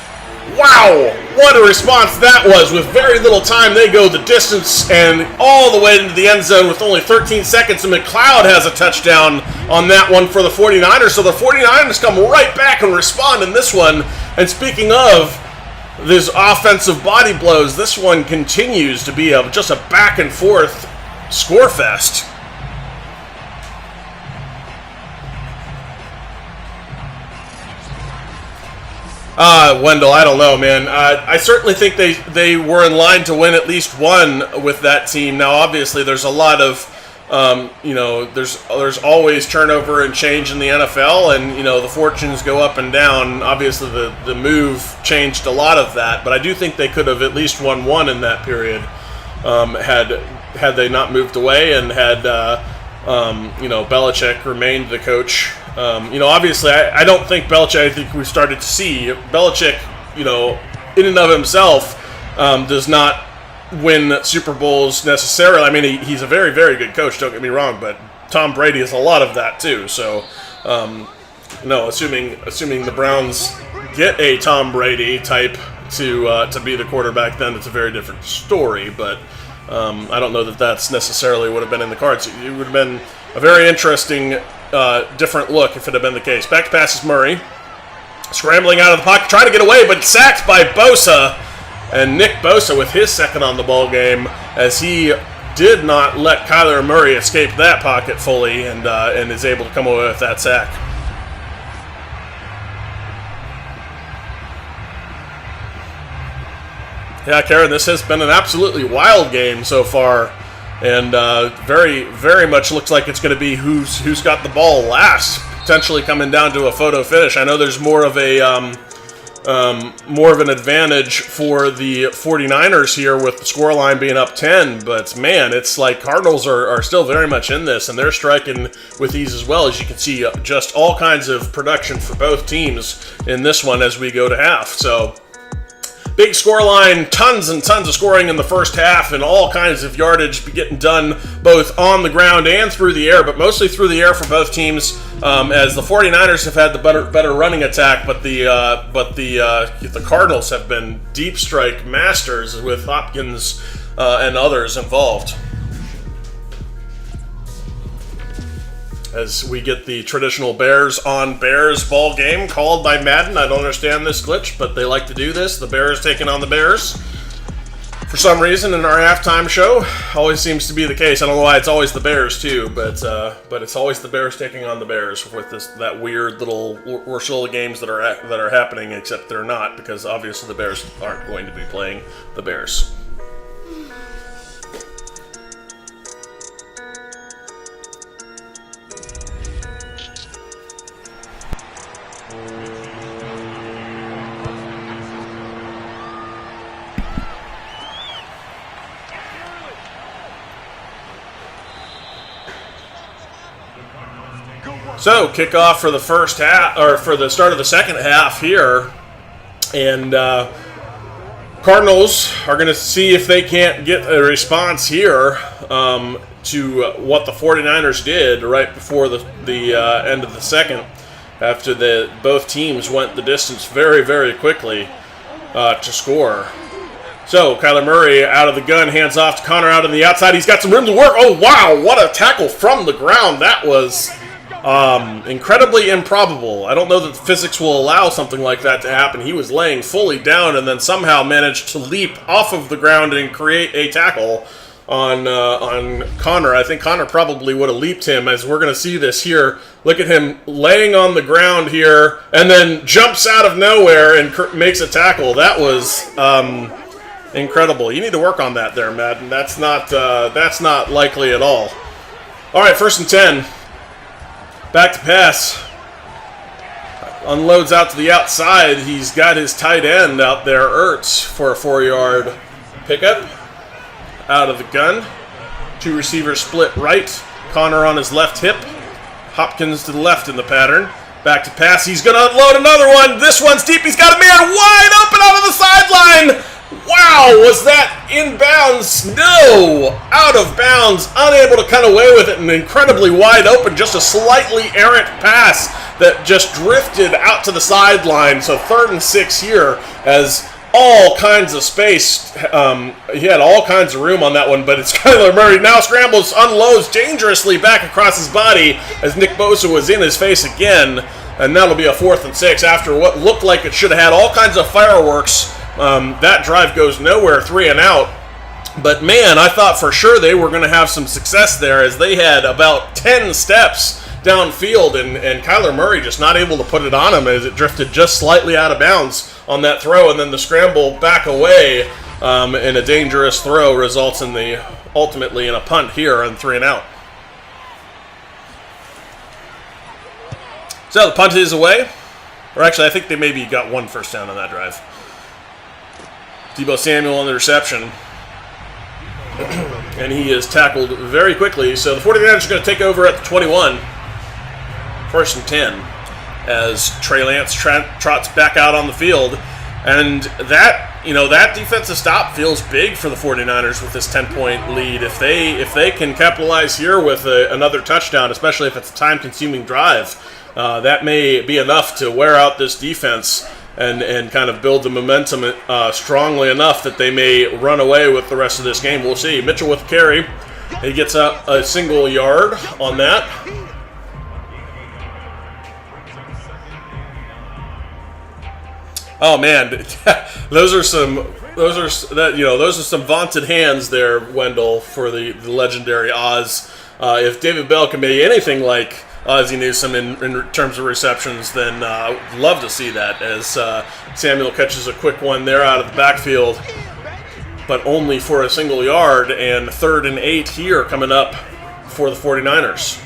Wow, what a response that was. With very little time, they go the distance and all the way into the end zone with only 13 seconds. And McLeod has a touchdown on that one for the 49ers. So the 49ers come right back and respond in this one. And speaking of these offensive body blows, this one continues to be just a back and forth score fest. Wendell, I don't know, man. I certainly think they were in line to win at least one with that team. Now, obviously, there's a lot of, there's always turnover and change in the NFL, and, the fortunes go up and down. Obviously, the move changed a lot of that, but I do think they could have at least won one in that period had they not moved away and had, Belichick remained the coach. Obviously, I don't think Belichick, I think we started to see Belichick, in and of himself, does not win Super Bowls necessarily. I mean, he's a very, very good coach, don't get me wrong, but Tom Brady is a lot of that too. So, assuming the Browns get a Tom Brady type to be the quarterback, then it's a very different story, but I don't know that that's necessarily would have been in the cards. It would have been a very interesting different look if it had been the case. Back to pass is Murray. Scrambling out of the pocket, trying to get away, but sacked by Bosa. And Nick Bosa with his 2nd on the ball game, as he did not let Kyler Murray escape that pocket fully and is able to come away with that sack. Yeah, Karen, this has been an absolutely wild game so far. And very, very much looks like it's going to be who's got the ball last, potentially coming down to a photo finish. I know there's more of an advantage for the 49ers here with the scoreline being up 10, but man, it's like Cardinals are still very much in this, and they're striking with ease as well. As you can see, just all kinds of production for both teams in this one as we go to half. So big score line, tons and tons of scoring in the first half, and all kinds of yardage getting done both on the ground and through the air, but mostly through the air for both teams, as the 49ers have had the better running attack, but the Cardinals have been deep strike masters with Hopkins and others involved. As we get the traditional Bears on Bears ball game called by Madden. I don't understand this glitch, but they like to do this. The Bears taking on the Bears. For some reason in our halftime show, always seems to be the case. I don't know why it's always the Bears too, but it's always the Bears taking on the Bears with that weird little Ursula games that are happening, except they're not, because obviously the Bears aren't going to be playing the Bears. So, kickoff for the first half, or for the start of the second half here, and Cardinals are going to see if they can't get a response here to what the 49ers did right before the end of the second, after both teams went the distance very, very quickly to score. So, Kyler Murray out of the gun, hands off to Connor out on the outside. He's got some room to work. Oh, wow, what a tackle from the ground. That was incredibly improbable. I don't know that the physics will allow something like that to happen. He was laying fully down and then somehow managed to leap off of the ground and create a tackle on Connor. I think Connor probably would have leaped him, as we're going to see this here. Look at him laying on the ground here and then jumps out of nowhere and makes a tackle. That was incredible. You need to work on that there, Madden. That's not likely at all. All right, 1st and 10. Back to pass. Unloads out to the outside. He's got his tight end out there, Ertz, for a 4-yard pickup. Out of the gun. 2 receivers split right. Connor on his left hip. Hopkins to the left in the pattern. Back to pass. He's going to unload another one. This one's deep. He's got a man wide open out of the sideline. Wow, was that in bounds? No! Out of bounds, unable to cut away with it, and incredibly wide open, just a slightly errant pass that just drifted out to the sideline. So 3rd and 6 here, as all kinds of space. He had all kinds of room on that one, but it's Kyler Murray now scrambles, unloads dangerously back across his body as Nick Bosa was in his face again, and that'll be a 4th and 6 after what looked like it should have had all kinds of fireworks. That drive goes nowhere, 3 and out. But man, I thought for sure they were going to have some success there, as they had about 10 steps downfield, and Kyler Murray just not able to put it on him as it drifted just slightly out of bounds on that throw, and then the scramble back away in a dangerous throw results in ultimately in a punt here on 3 and out. So the punt is away. Or actually, I think they maybe got 1 first down on that drive. Deebo Samuel on the reception. And he is tackled very quickly. So the 49ers are going to take over at the 21. 1st and 10. As Trey Lance trots back out on the field. And that defensive stop feels big for the 49ers with this 10-point lead. If they can capitalize here with another touchdown, especially if it's a time-consuming drive, that may be enough to wear out this defense and kind of build the momentum strongly enough that they may run away with the rest of this game. We'll see. Mitchell with the carry. He gets a single yard on that. Oh man, those are some vaunted hands there, Wendell, for the legendary Oz. If David Bell can be anything like Ozzie Newsome in terms of receptions, then love to see that, as Samuel catches a quick one there out of the backfield, but only for a single yard, and 3rd and 8 here coming up for the 49ers.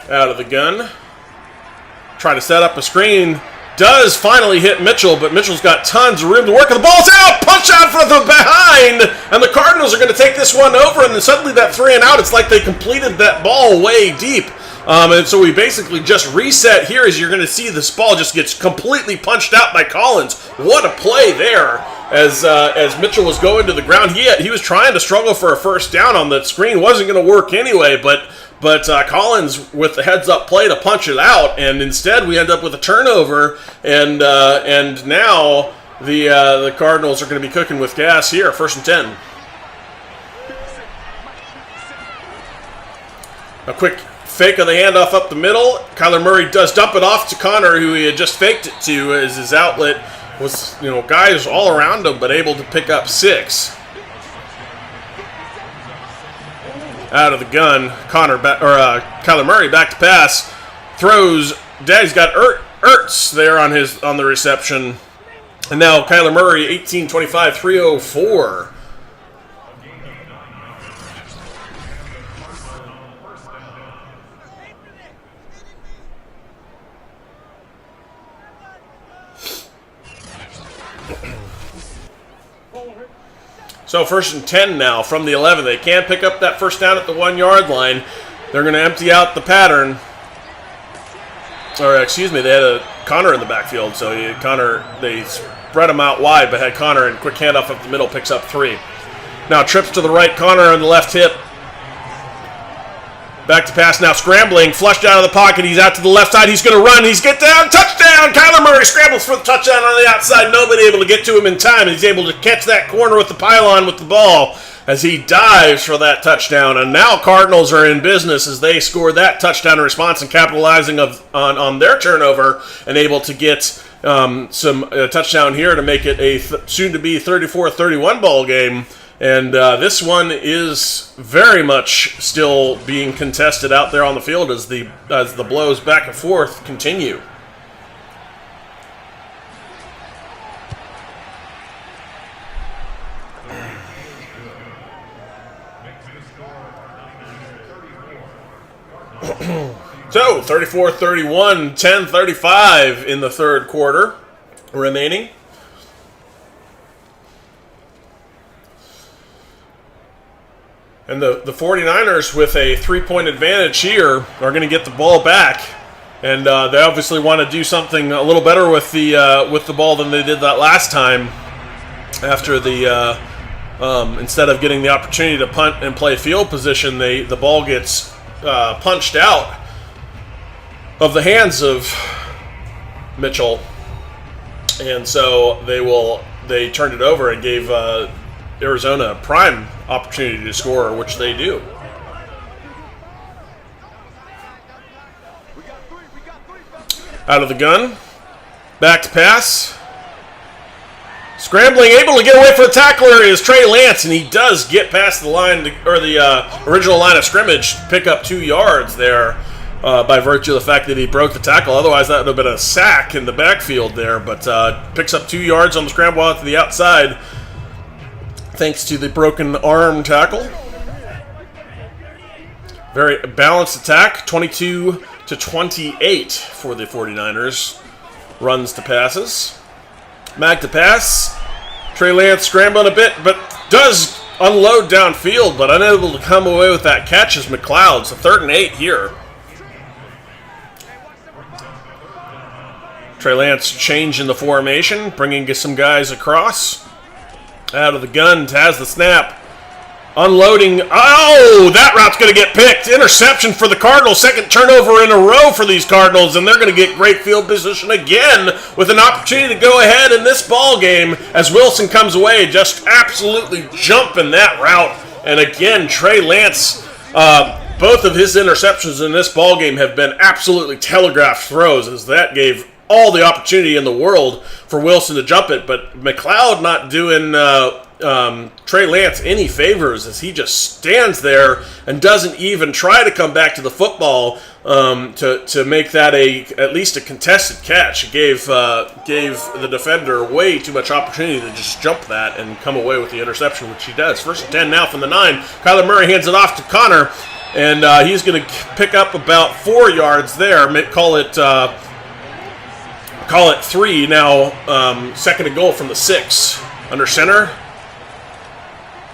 Out of the gun. Try to set up a screen. Does finally hit Mitchell, but Mitchell's got tons of room to work, and the ball's out! Punch out from the behind! And the Cardinals are going to take this one over, and then suddenly that 3 and out, it's like they completed that ball way deep. And so we basically just reset here as you're going to see this ball just gets completely punched out by Collins. What a play there as Mitchell was going to the ground. He was trying to struggle for a first down on that screen. Wasn't going to work anyway, but Collins with the heads-up play to punch it out, and instead we end up with a turnover, and now the Cardinals are going to be cooking with gas here, 1st and 10. A quick fake of the handoff up the middle. Kyler Murray does dump it off to Connor, who he had just faked it to as his outlet was, guys all around him, but able to pick up 6. Out of the gun, Kyler Murray back to pass, throws. Daddy's got Ertz there on the reception, and now Kyler Murray 18-25, 304. So 1st and 10 now from the 11. They can't pick up that first down at the 1-yard line. They're going to empty out the pattern. Or, excuse me, they had Connor in the backfield. So they spread him out wide, but had Connor and quick handoff up the middle, picks up 3. Now trips to the right, Connor on the left hip. Back to pass now, scrambling, flushed out of the pocket. He's out to the left side. He's going to run. He's get down. Touchdown! Kyler Murray scrambles for the touchdown on the outside. Nobody able to get to him in time. He's able to catch that corner with the pylon with the ball as he dives for that touchdown. And now Cardinals are in business as they score that touchdown in response and capitalizing on their turnover and able to get some touchdown here to make it a soon-to-be 34-31 ball game. And this one is very much still being contested out there on the field as the blows back and forth continue. So 34-31, 10-35 in the third quarter remaining. And the 49ers, with a 3-point advantage here, are going to get the ball back. And they obviously want to do something a little better with the ball than they did that last time. After the instead of getting the opportunity to punt and play field position, the ball gets punched out of the hands of Mitchell. And so they turned it over and gave Arizona a prime opportunity to score, which they do. Out of the gun, back to pass, scrambling, able to get away from the tackler is Trey Lance, and he does get past the line or the original line of scrimmage, pick up 2 yards there by virtue of the fact that he broke the tackle. Otherwise, that would have been a sack in the backfield there, but picks up 2 yards on the scramble out to the outside, thanks to the broken arm tackle. Very balanced attack, 22-28 for the 49ers. Runs to passes. Mag to pass. Trey Lance scrambling a bit, but does unload downfield, but unable to come away with that catch as McLeod. So 3rd and 8 here. Trey Lance changing the formation, bringing some guys across. Out of the gun, has the snap. Unloading. Oh, that route's going to get picked. Interception for the Cardinals. 2nd turnover in a row for these Cardinals, and they're going to get great field position again with an opportunity to go ahead in this ball game as Wilson comes away, just absolutely jumping that route. And again, Trey Lance, both of his interceptions in this ball game have been absolutely telegraphed throws, as that gave all the opportunity in the world for Wilson to jump it, but McLeod not doing Trey Lance any favors as he just stands there and doesn't even try to come back to the football to make that at least a contested catch. It gave the defender way too much opportunity to just jump that and come away with the interception, which he does. 1st and 10 now from the 9. Kyler Murray hands it off to Connor, and he's going to pick up about 4 yards there. Call it 3 now. 2nd and goal from the 6. Under center. A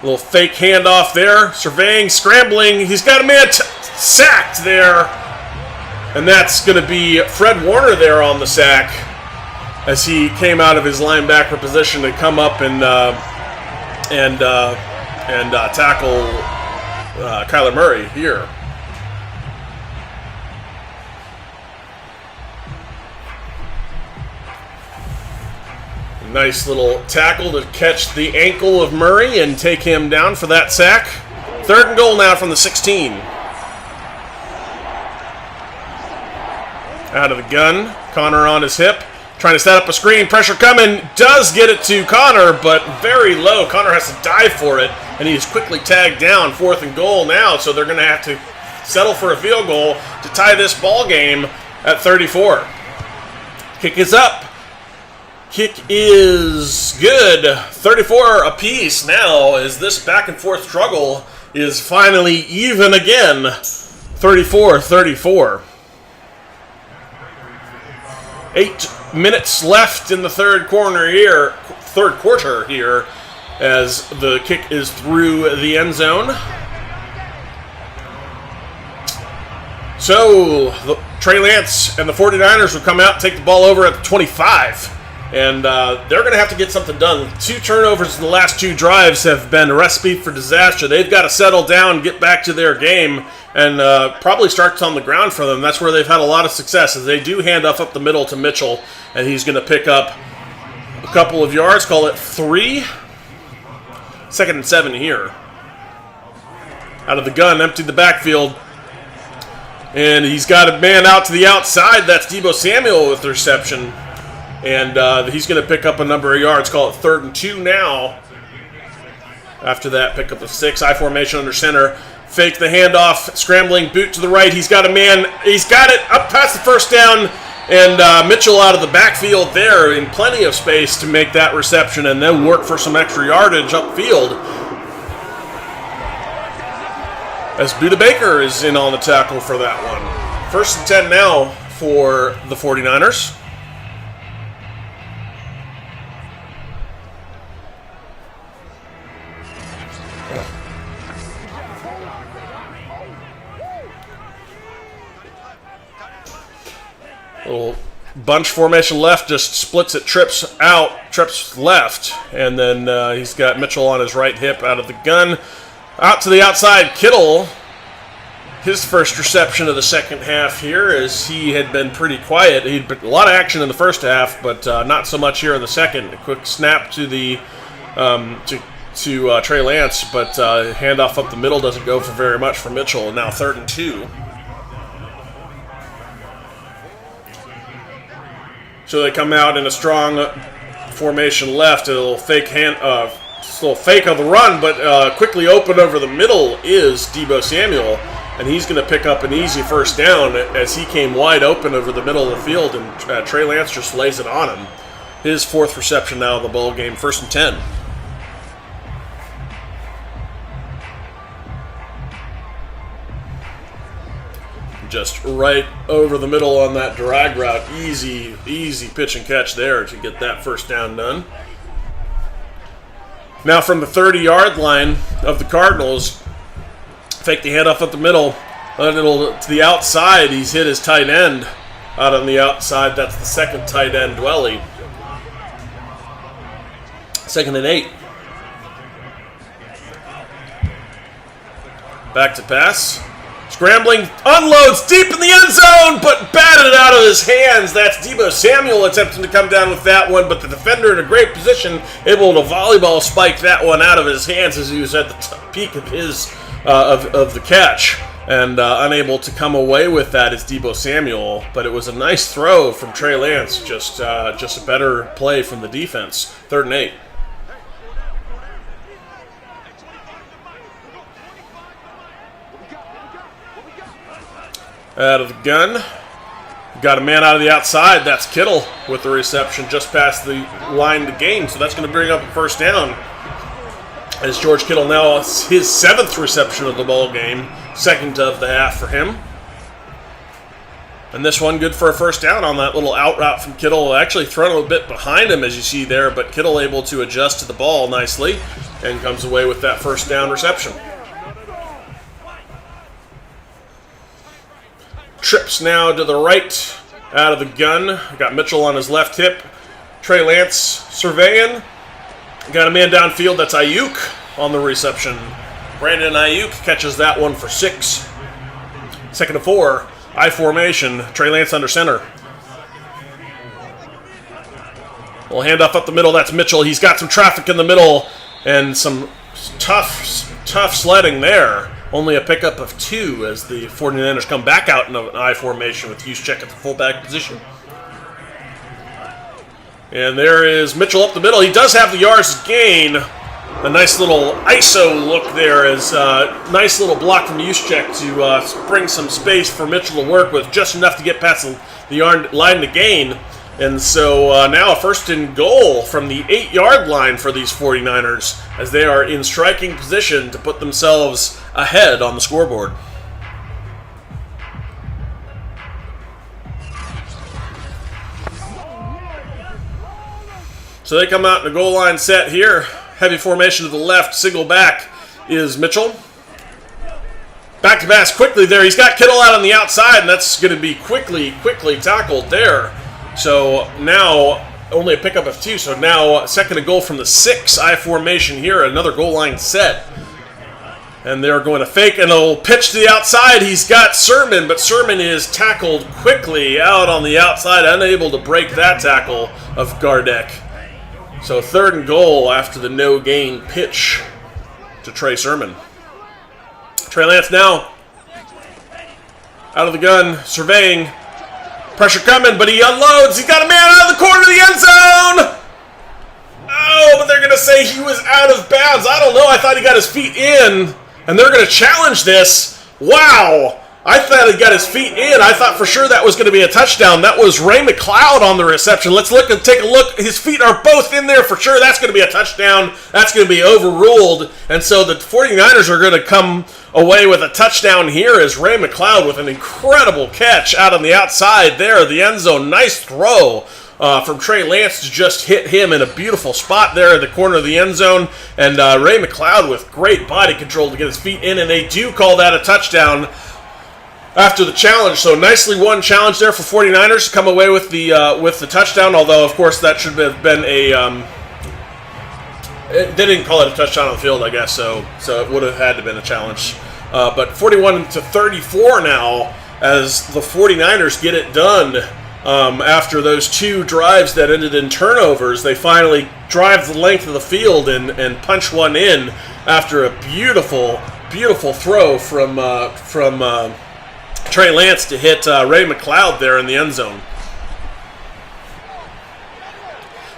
little fake handoff there. Surveying, scrambling. He's got a man sacked there And that's going to be Fred Warner there on the sack as he came out of his linebacker position to come up and tackle Kyler Murray here. Nice little tackle to catch the ankle of Murray and take him down for that sack. 3rd and goal now from the 16. Out of the gun, Connor on his hip, trying to set up a screen, pressure coming, does get it to Connor, but very low. Connor has to dive for it, and he is quickly tagged down. 4th and goal now, so they're going to have to settle for a field goal to tie this ball game at 34. Kick is up. Kick is good. 34 apiece now as this back and forth struggle is finally even again. 34-34. 8 minutes left in the third quarter here as the kick is through the end zone. So Trey Lance and the 49ers will come out and take the ball over at the 25. And they're going to have to get something done. 2 turnovers in the last 2 drives have been a recipe for disaster. They've got to settle down, get back to their game, and probably start on the ground for them. That's where they've had a lot of success. As they do hand off up the middle to Mitchell, and he's going to pick up a couple of yards, call it 3. 2nd and 7 here. Out of the gun, emptied the backfield. And he's got a man out to the outside. That's Deebo Samuel with the reception. And he's going to pick up a number of yards. Call it 3rd and 2 now. After that, pick up a 6. I formation under center. Fake the handoff. Scrambling boot to the right. He's got a man. He's got it up past the first down. And Mitchell out of the backfield there in plenty of space to make that reception and then work for some extra yardage upfield. As Buda Baker is in on the tackle for that one. 1st and 10 now for the 49ers. Little bunch formation left, just splits it, trips left, and then he's got Mitchell on his right hip out of the gun. Out to the outside, Kittle, his first reception of the second half here, as he had been pretty quiet. He'd been a lot of action in the first half, but not so much here in the second. A quick snap to the to Trey Lance, but handoff up the middle doesn't go for very much for Mitchell. Now 3rd and 2. So they come out in a strong formation left. A little fake of the run, but quickly open over the middle is Deebo Samuel, and he's going to pick up an easy first down as he came wide open over the middle of the field, and Trey Lance just lays it on him. His 4th reception now of the ball game. 1st and 10. Just right over the middle on that drag route. Easy pitch and catch there to get that first down done. Now from the 30-yard line of the Cardinals, fake the handoff up the middle, to the outside. He's hit his tight end out on the outside. That's the second tight end, Dwelly. 2nd and 8. Back to pass. Scrambling, unloads deep in the end zone, but batted it out of his hands. That's Deebo Samuel attempting to come down with that one, but the defender in a great position, able to volleyball spike that one out of his hands as he was at the peak of his of the catch, and unable to come away with that is Deebo Samuel. But it was a nice throw from Trey Lance, just a better play from the defense. 3rd and 8. Out of the gun. Got a man out of the outside. That's Kittle with the reception just past the line to gain. So that's going to bring up a first down. As George Kittle now has his 7th reception of the ball game. 2nd of the half for him. And this one good for a first down on that little out route from Kittle. Actually thrown a little bit behind him as you see there. But Kittle able to adjust to the ball nicely. And comes away with that first down reception. Trips now to the right out of the gun. Got Mitchell on his left hip. Trey Lance surveying. Got a man downfield. That's Ayuk on the reception. Brandon Ayuk catches that one for 6. 2nd and 4. I formation. Trey Lance under center. We'll hand off up the middle. That's Mitchell. He's got some traffic in the middle and some tough sledding there. Only a pickup of 2 as the 49ers come back out in an I formation with Juszczyk at the fullback position. And there is Mitchell up the middle. He does have the yards gain. A nice little ISO look there as nice little block from Juszczyk to bring some space for Mitchell to work with, just enough to get past the line to gain. And so now a 1st and goal from the 8-yard line for these 49ers as they are in striking position to put themselves ahead on the scoreboard. So they come out in a goal line set here. Heavy formation to the left. Single back is Mitchell. Back to pass quickly there. He's got Kittle out on the outside, and that's going to be quickly tackled there. So now only a pickup of 2. So now 2nd and goal from the 6 I formation here. Another goal line set. And they're going to fake and they'll pitch to the outside. He's got Sermon, but Sermon is tackled quickly out on the outside, unable to break that tackle of Gardeck. So 3rd and goal after the no-gain pitch to Trey Sermon. Trey Lance now out of the gun, surveying. Pressure coming, but he unloads. He's got a man out of the corner of the end zone. Oh, but they're going to say he was out of bounds. I don't know. I thought he got his feet in, and they're going to challenge this. Wow. I thought he got his feet in. I thought for sure that was going to be a touchdown. That was Ray McLeod on the reception. Let's look and take a look. His feet are both in there for sure. That's going to be a touchdown. That's going to be overruled. And so the 49ers are going to come away with a touchdown here as Ray McLeod with an incredible catch out on the outside there, the end zone. Nice throw from Trey Lance to just hit him in a beautiful spot there in the corner of the end zone. And Ray McLeod with great body control to get his feet in, and they do call that a touchdown after the challenge. So nicely won challenge there for 49ers to come away with the touchdown, although of course that should have been a they didn't call it a touchdown on the field, I guess, so it would have had to have been a challenge. But 41-34 now as the 49ers get it done after those 2 drives that ended in turnovers. They finally drive the length of the field and punch one in after a beautiful throw from Trey Lance to hit Ray McLeod there in the end zone.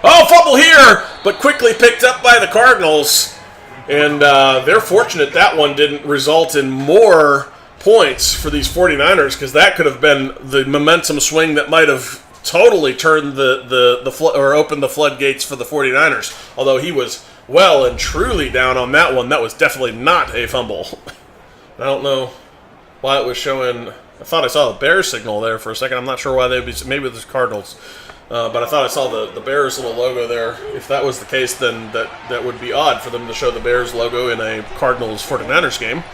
Oh, fumble here, but quickly picked up by the Cardinals. And they're fortunate that one didn't result in more points for these 49ers, because that could have been the momentum swing that might have totally turned or opened the floodgates for the 49ers. Although he was well and truly down on that one. That was definitely not a fumble. I don't know why it was showing. I thought I saw the Bears signal there for a second. I'm not sure why they'd be. Maybe it was Cardinals. But I thought I saw the Bears little logo there. If that was the case, then that would be odd for them to show the Bears logo in a Cardinals 49ers game.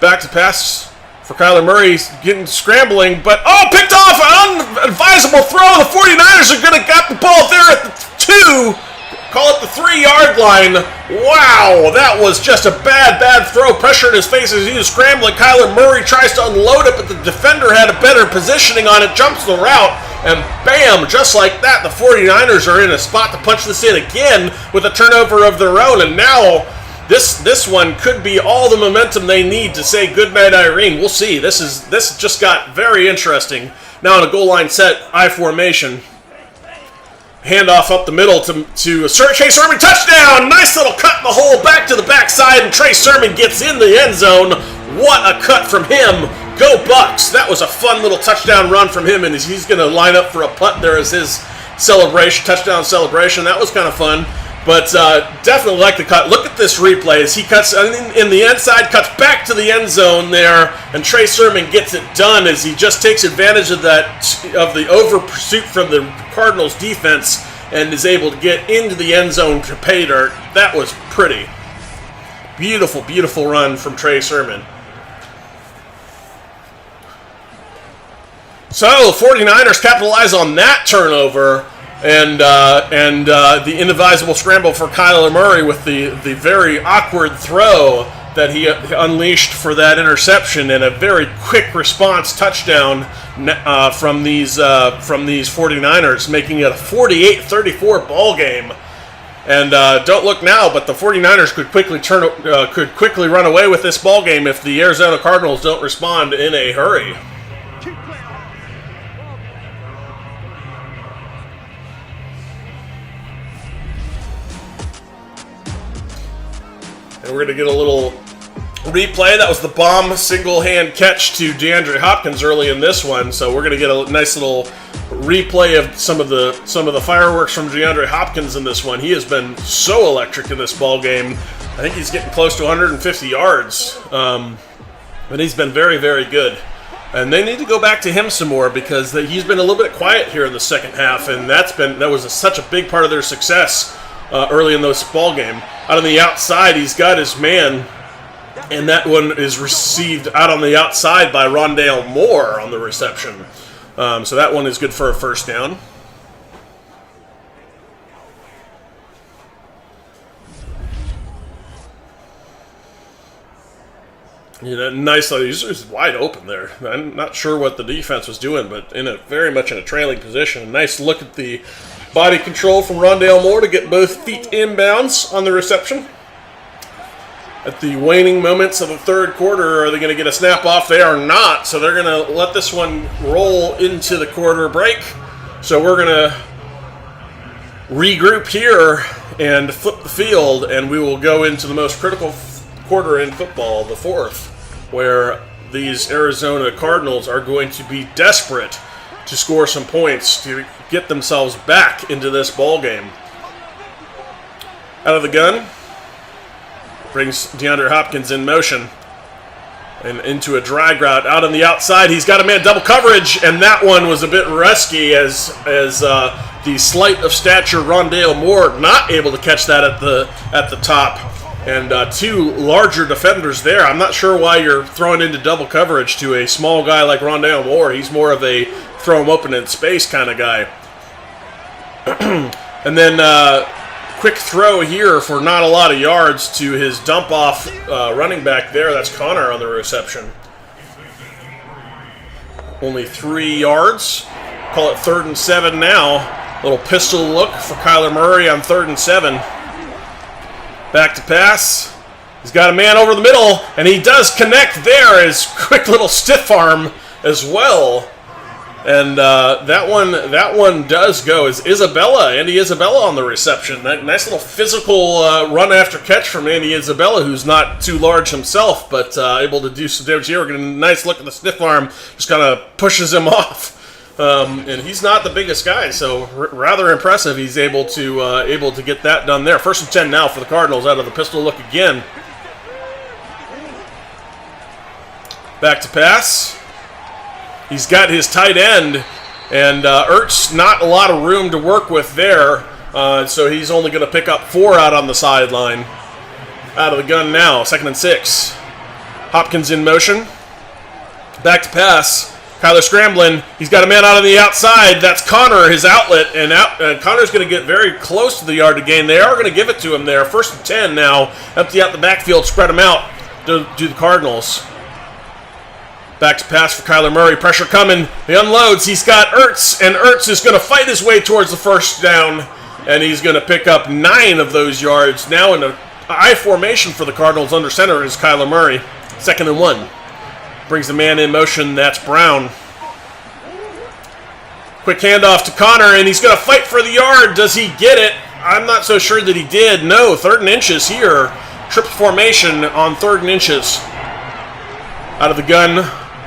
Back to pass for Kyler Murray, getting scrambling, but picked off, an unadvisable throw. The 49ers are going to got the ball there at the 2. Call it the 3-yard line. Wow, that was just a bad throw. Pressure in his face as he was scrambling. Kyler Murray tries to unload it, but the defender had a better positioning on it, jumps the route, and bam, just like that, the 49ers are in a spot to punch this in again with a turnover of their own. And now this one could be all the momentum they need to say goodnight, Irene. We'll see. This just got very interesting. Now in a goal line set, I formation. Handoff up the middle to Trey Sermon. Touchdown! Nice little cut in the hole, back to the backside, and Trey Sermon gets in the end zone. What a cut from him. Go Bucks. That was a fun little touchdown run from him, and he's going to line up for a punt there as his touchdown celebration. That was kind of fun, but definitely like the cut. Look at this replay as he cuts in the inside, cuts back to the end zone there, and Trey Sermon gets it done as he just takes advantage of the over pursuit from the Cardinals defense and is able to get into the end zone to pay dirt. That was pretty. Beautiful run from Trey Sermon. So 49ers capitalize on that turnover, and the inadvisable scramble for Kyler Murray with the very awkward throw that he unleashed for that interception, and a very quick response touchdown from these 49ers, making it a 48-34 ball game. And don't look now, but the 49ers could quickly run away with this ball game if the Arizona Cardinals don't respond in a hurry. And we're going to get a little replay. That was the bomb single-hand catch to DeAndre Hopkins early in this one. So we're going to get a nice little replay of some of the fireworks from DeAndre Hopkins in this one. He has been so electric in this ball game. I think he's getting close to 150 yards. And he's been very, very good. And they need to go back to him some more because he's been a little bit quiet here in the second half, and that was such a big part of their success early in this ball game. Out on the outside, he's got his man, and that one is received out on the outside by Rondale Moore on the reception. So that one is good for a first down. Nice. He's wide open there. I'm not sure what the defense was doing, but very much in a trailing position. Nice look at the body control from Rondale Moore to get both feet inbounds on the reception. At the waning moments of the third quarter, are they going to get a snap off? They are not, so they're going to let this one roll into the quarter break. So we're going to regroup here and flip the field, and we will go into the most critical quarter in football, the fourth, where these Arizona Cardinals are going to be desperate to score some points to get themselves back into this ball game. Out of the gun, brings DeAndre Hopkins in motion and into a drag route. Out on the outside, he's got a man double coverage, and that one was a bit risky as the slight of stature Rondale Moore not able to catch that at the top. And two larger defenders there. I'm not sure why you're throwing into double coverage to a small guy like Rondale Moore. He's more of a throw him open in space kind of guy. And then quick throw here for not a lot of yards to his dump-off running back there. That's Connor on the reception. Only 3 yards. Call it 3rd and 7 now. Little pistol look for Kyler Murray on 3rd and 7. Back to pass. He's got a man over the middle, and he does connect there. His quick little stiff arm as well. And that one does go. Is Andy Isabella on the reception. That nice little physical run after catch from Andy Isabella, who's not too large himself, but able to do some damage here. We're getting a nice look at the stiff arm. Just kind of pushes him off. And he's not the biggest guy, so rather impressive. He's able to get that done there. 1st and 10 now for the Cardinals out of the pistol look again. Back to pass. He's got his tight end, and Ertz not a lot of room to work with there, so he's only going to pick up 4 out on the sideline. Out of the gun now, 2nd and 6. Hopkins in motion. Back to pass. Kyler scrambling. He's got a man out on the outside. That's Connor, his outlet, and Connor's going to get very close to the yard to gain. They are going to give it to him there. 1st and 10 now. Empty out the backfield, spread him out to the Cardinals. Back to pass for Kyler Murray. Pressure coming. He unloads. He's got Ertz, and Ertz is going to fight his way towards the first down, and he's going to pick up 9 of those yards. Now in an I formation for the Cardinals under center is Kyler Murray. 2nd and 1. Brings the man in motion. That's Brown. Quick handoff to Connor, and he's going to fight for the yard. Does he get it? I'm not so sure that he did. No, 3rd and inches here. Triple formation on 3rd and inches. Out of the gun.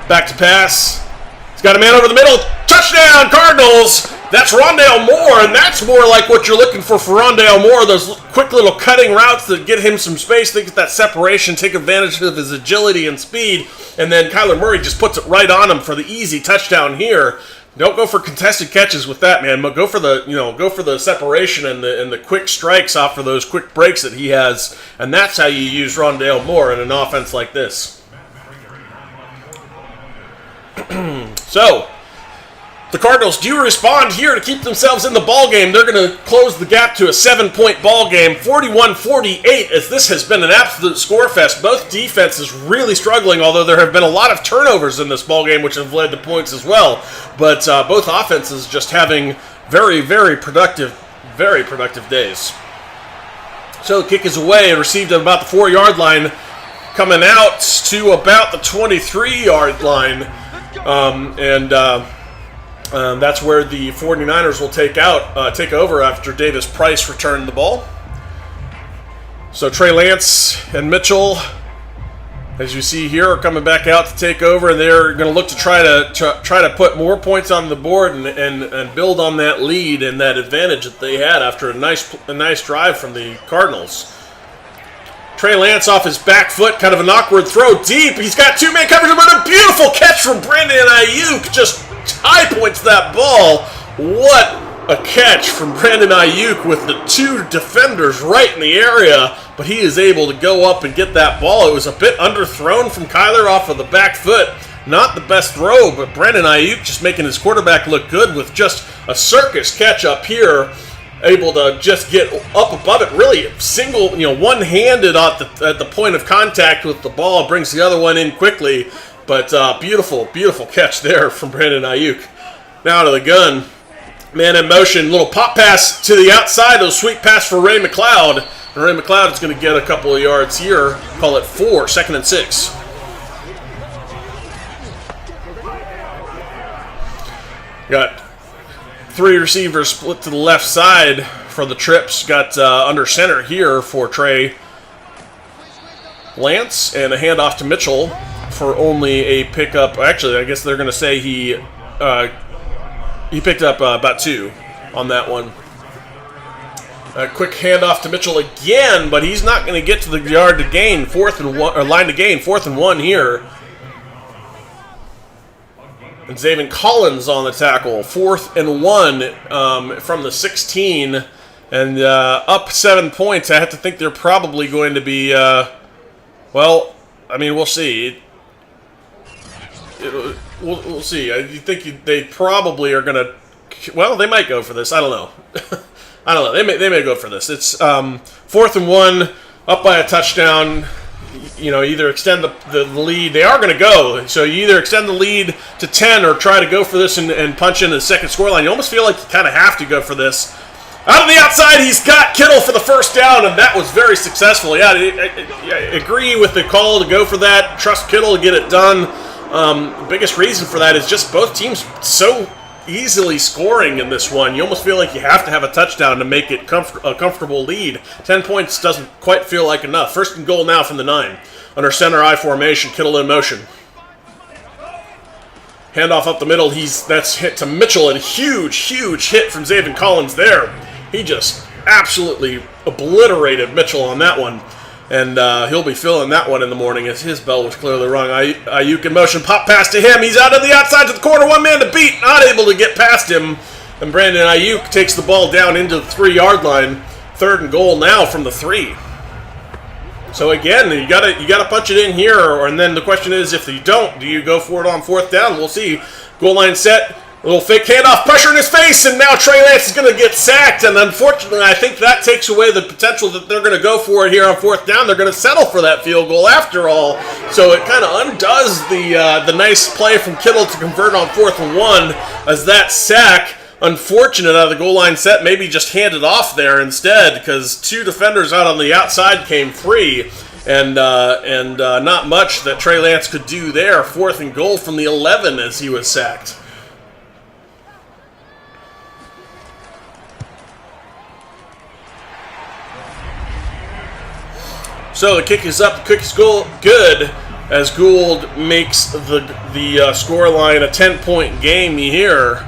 Back to pass. He's got a man over the middle. Touchdown, Cardinals! That's Rondale Moore, and that's more like what you're looking for Rondale Moore. Those quick little cutting routes that get him some space, to get that separation, take advantage of his agility and speed, and then Kyler Murray just puts it right on him for the easy touchdown here. Don't go for contested catches with that, man. But go for the separation and the quick strikes off of those quick breaks that he has, and that's how you use Rondale Moore in an offense like this. So, the Cardinals do respond here to keep themselves in the ball game. They're going to close the gap to a 7-point ball game, 41-48, as this has been an absolute score fest. Both defenses really struggling, although there have been a lot of turnovers in this ball game, which have led to points as well. But both offenses just having very, very productive days. So the kick is away and received at about the 4-yard line, coming out to about the 23-yard line, that's where the 49ers will take over after Davis Price returned the ball. So Trey Lance and Mitchell, as you see here, are coming back out to take over, and they're going to look to try to put more points on the board and build on that lead and that advantage that they had after a nice drive from the Cardinals. Trey Lance off his back foot, kind of an awkward throw deep. He's got two-man coverage, but a beautiful catch from Brandon Ayuk. Just high points that ball. What a catch from Brandon Ayuk with the two defenders right in the area, but he is able to go up and get that ball. It was a bit underthrown from Kyler off of the back foot. Not the best throw, but Brandon Ayuk just making his quarterback look good with just a circus catch up here. Able to just get up above it, really single, one-handed at the point of contact with the ball, brings the other one in quickly, but beautiful catch there from Brandon Ayuk. Now to the gun, man in motion, little pop pass to the outside, a sweet pass for Ray McLeod, and Ray McLeod is going to get a couple of yards here, call it 4, 2nd and 6. Got 3 receivers split to the left side for the trips. Got under center here for Trey Lance, and a handoff to Mitchell for only a pickup. Actually, I guess they're going to say he picked up about 2 on that one. A quick handoff to Mitchell again, but he's not going to get to the yard to gain. 4th and 1, or line to gain. 4th and 1 here. And Zaven Collins on the tackle. 4th and 1 from the 16. And up 7 points. I have to think they're probably going to be, we'll see. We'll see. I think they probably are going to, they might go for this. I don't know. They may go for this. It's 4th and 1, up by a touchdown. Either extend the lead. They are going to go. So you either extend the lead to 10 or try to go for this and punch into the second scoreline. You almost feel like you kind of have to go for this. Out on the outside, he's got Kittle for the first down, and that was very successful. Yeah, I agree with the call to go for that. Trust Kittle to get it done. The biggest reason for that is just both teams so easily scoring in this one. You almost feel like you have to have a touchdown to make it a comfortable lead. 10 points doesn't quite feel like enough. 1st and goal now from the 9. Under center I formation, Kittle in motion. Handoff up the middle. That's hit to Mitchell, and huge hit from Zaven Collins there. He just absolutely obliterated Mitchell on that one. And he'll be feeling that one in the morning, as his bell was clearly rung. Ayuk in motion, pop pass to him. He's out of the outside to the corner, 1 man to beat, not able to get past him. And Brandon Ayuk takes the ball down into the 3-yard line. 3rd and goal now from the 3. So again, you gotta punch it in here, and then the question is, if you don't, do you go for it on 4th down? We'll see. Goal line set. A little fake handoff, pressure in his face, and now Trey Lance is going to get sacked. And unfortunately, I think that takes away the potential that they're going to go for it here on 4th down. They're going to settle for that field goal after all. So it kind of undoes the nice play from Kittle to convert on 4th and 1, as that sack, unfortunate out of the goal line set, maybe just handed off there instead, because 2 defenders out on the outside came free. And not much that Trey Lance could do there. 4th and goal from the 11 as he was sacked. So the kick is up, the kick is good, as Gould makes the score line a 10-point game here.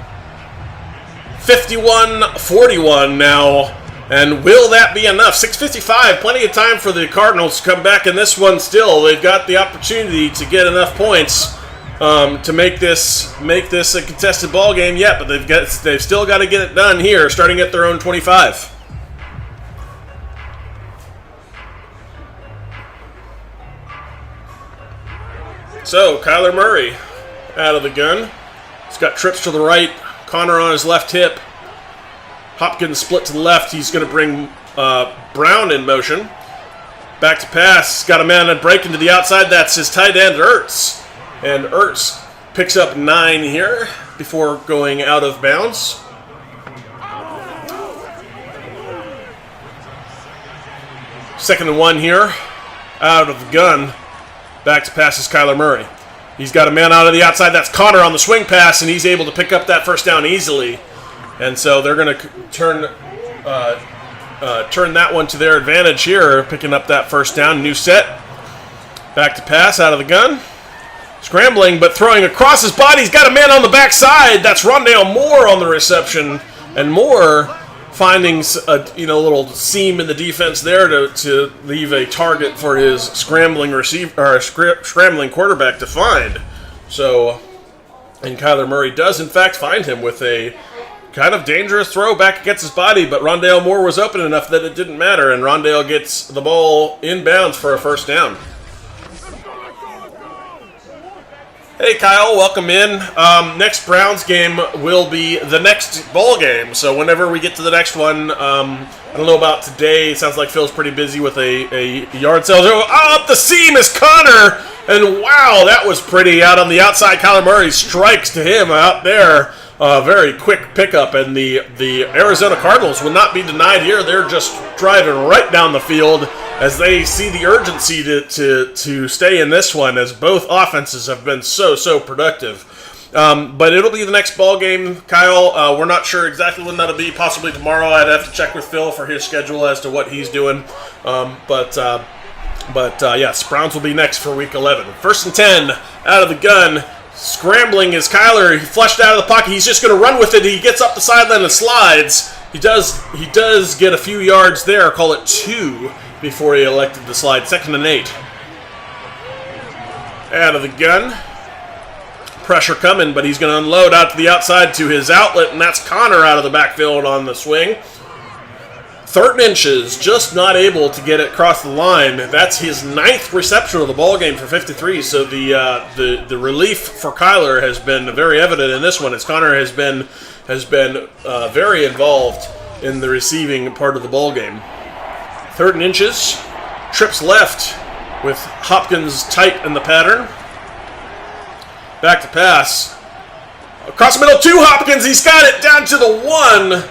51-41 now, and will that be enough? 6:55, plenty of time for the Cardinals to come back in this one still. They've got the opportunity to get enough points to make this a contested ball game yet, but they've still got to get it done here, starting at their own 25. So, Kyler Murray out of the gun. He's got trips to the right, Connor on his left hip. Hopkins split to the left. He's going to bring Brown in motion. Back to pass. Got a man and break into the outside. That's his tight end, Ertz. And Ertz picks up 9 here before going out of bounds. Second and 1 here. Out of the gun. Back to pass is Kyler Murray. He's got a man out of the outside. That's Connor on the swing pass, and he's able to pick up that first down easily. And so they're going to turn that one to their advantage here, picking up that first down. New set. Back to pass out of the gun. Scrambling, but throwing across his body. He's got a man on the backside. That's Rondale Moore on the reception. And Moore finding a little seam in the defense there to leave a target for his scrambling scrambling quarterback to find. So, and Kyler Murray does in fact find him with a kind of dangerous throw back against his body, but Rondale Moore was open enough that it didn't matter, and Rondale gets the ball inbounds for a first down. Hey Kyle, welcome in. Next Browns game will be the next ball game, so whenever we get to the next one, I don't know about today. It sounds like Phil's pretty busy with a yard sale. Up the seam is Connor, and wow, that was pretty. Out on the outside, Kyler Murray strikes to him out there. Very quick pickup, and the Arizona Cardinals will not be denied here. They're just driving right down the field as they see the urgency to stay in this one, as both offenses have been so productive. But it'll be the next ball game, Kyle. We're not sure exactly when that'll be. Possibly tomorrow. I'd have to check with Phil for his schedule as to what he's doing. But yes, Browns will be next for Week 11. First and 10 out of the gun. Scrambling is Kyler. He flushed out of the pocket. He's just going to run with it. He gets up the sideline and slides. He does get a few yards there. Call it 2 before he elected to slide. 2nd and 8. Out of the gun. Pressure coming, but he's going to unload out to the outside to his outlet, and that's Connor out of the backfield on the swing. 3rd and inches, just not able to get it across the line. That's his 9th reception of the ball game for 53. So the relief for Kyler has been very evident in this one, as Connor has been very involved in the receiving part of the ball game. 3rd and inches, trips left with Hopkins tight in the pattern. Back to pass. Across the middle to Hopkins. He's got it down to the 1.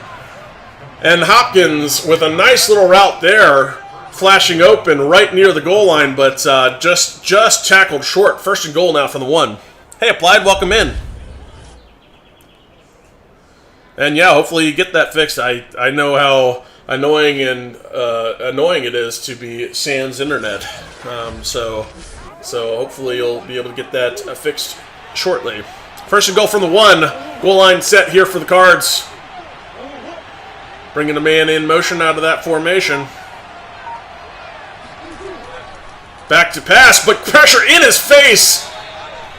And Hopkins with a nice little route there, flashing open right near the goal line, but just tackled short. 1st and goal now from the 1. Hey, Applied, welcome in. And yeah, hopefully you get that fixed. I know how annoying it is to be sans internet. So hopefully you'll be able to get that fixed shortly. 1st and goal from the 1. Goal line set here for the Cards. Bringing a man in motion out of that formation. Back to pass, but pressure in his face.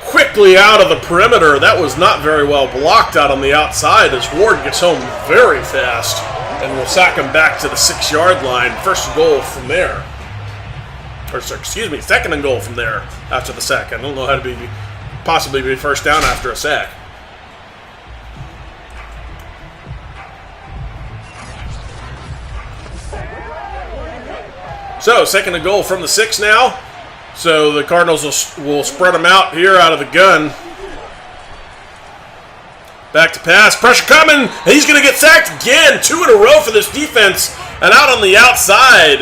Quickly out of the perimeter. That was not very well blocked out on the outside as Ward gets home very fast. And will sack him back to the 6-yard line. 1st and goal from there. Or, excuse me, 2nd and goal from there after the sack. I don't know how to possibly be first down after a sack. So, 2nd and goal from the 6 now. So the Cardinals will spread them out here out of the gun. Back to pass. Pressure coming. He's going to get sacked again. 2 in a row for this defense. And out on the outside.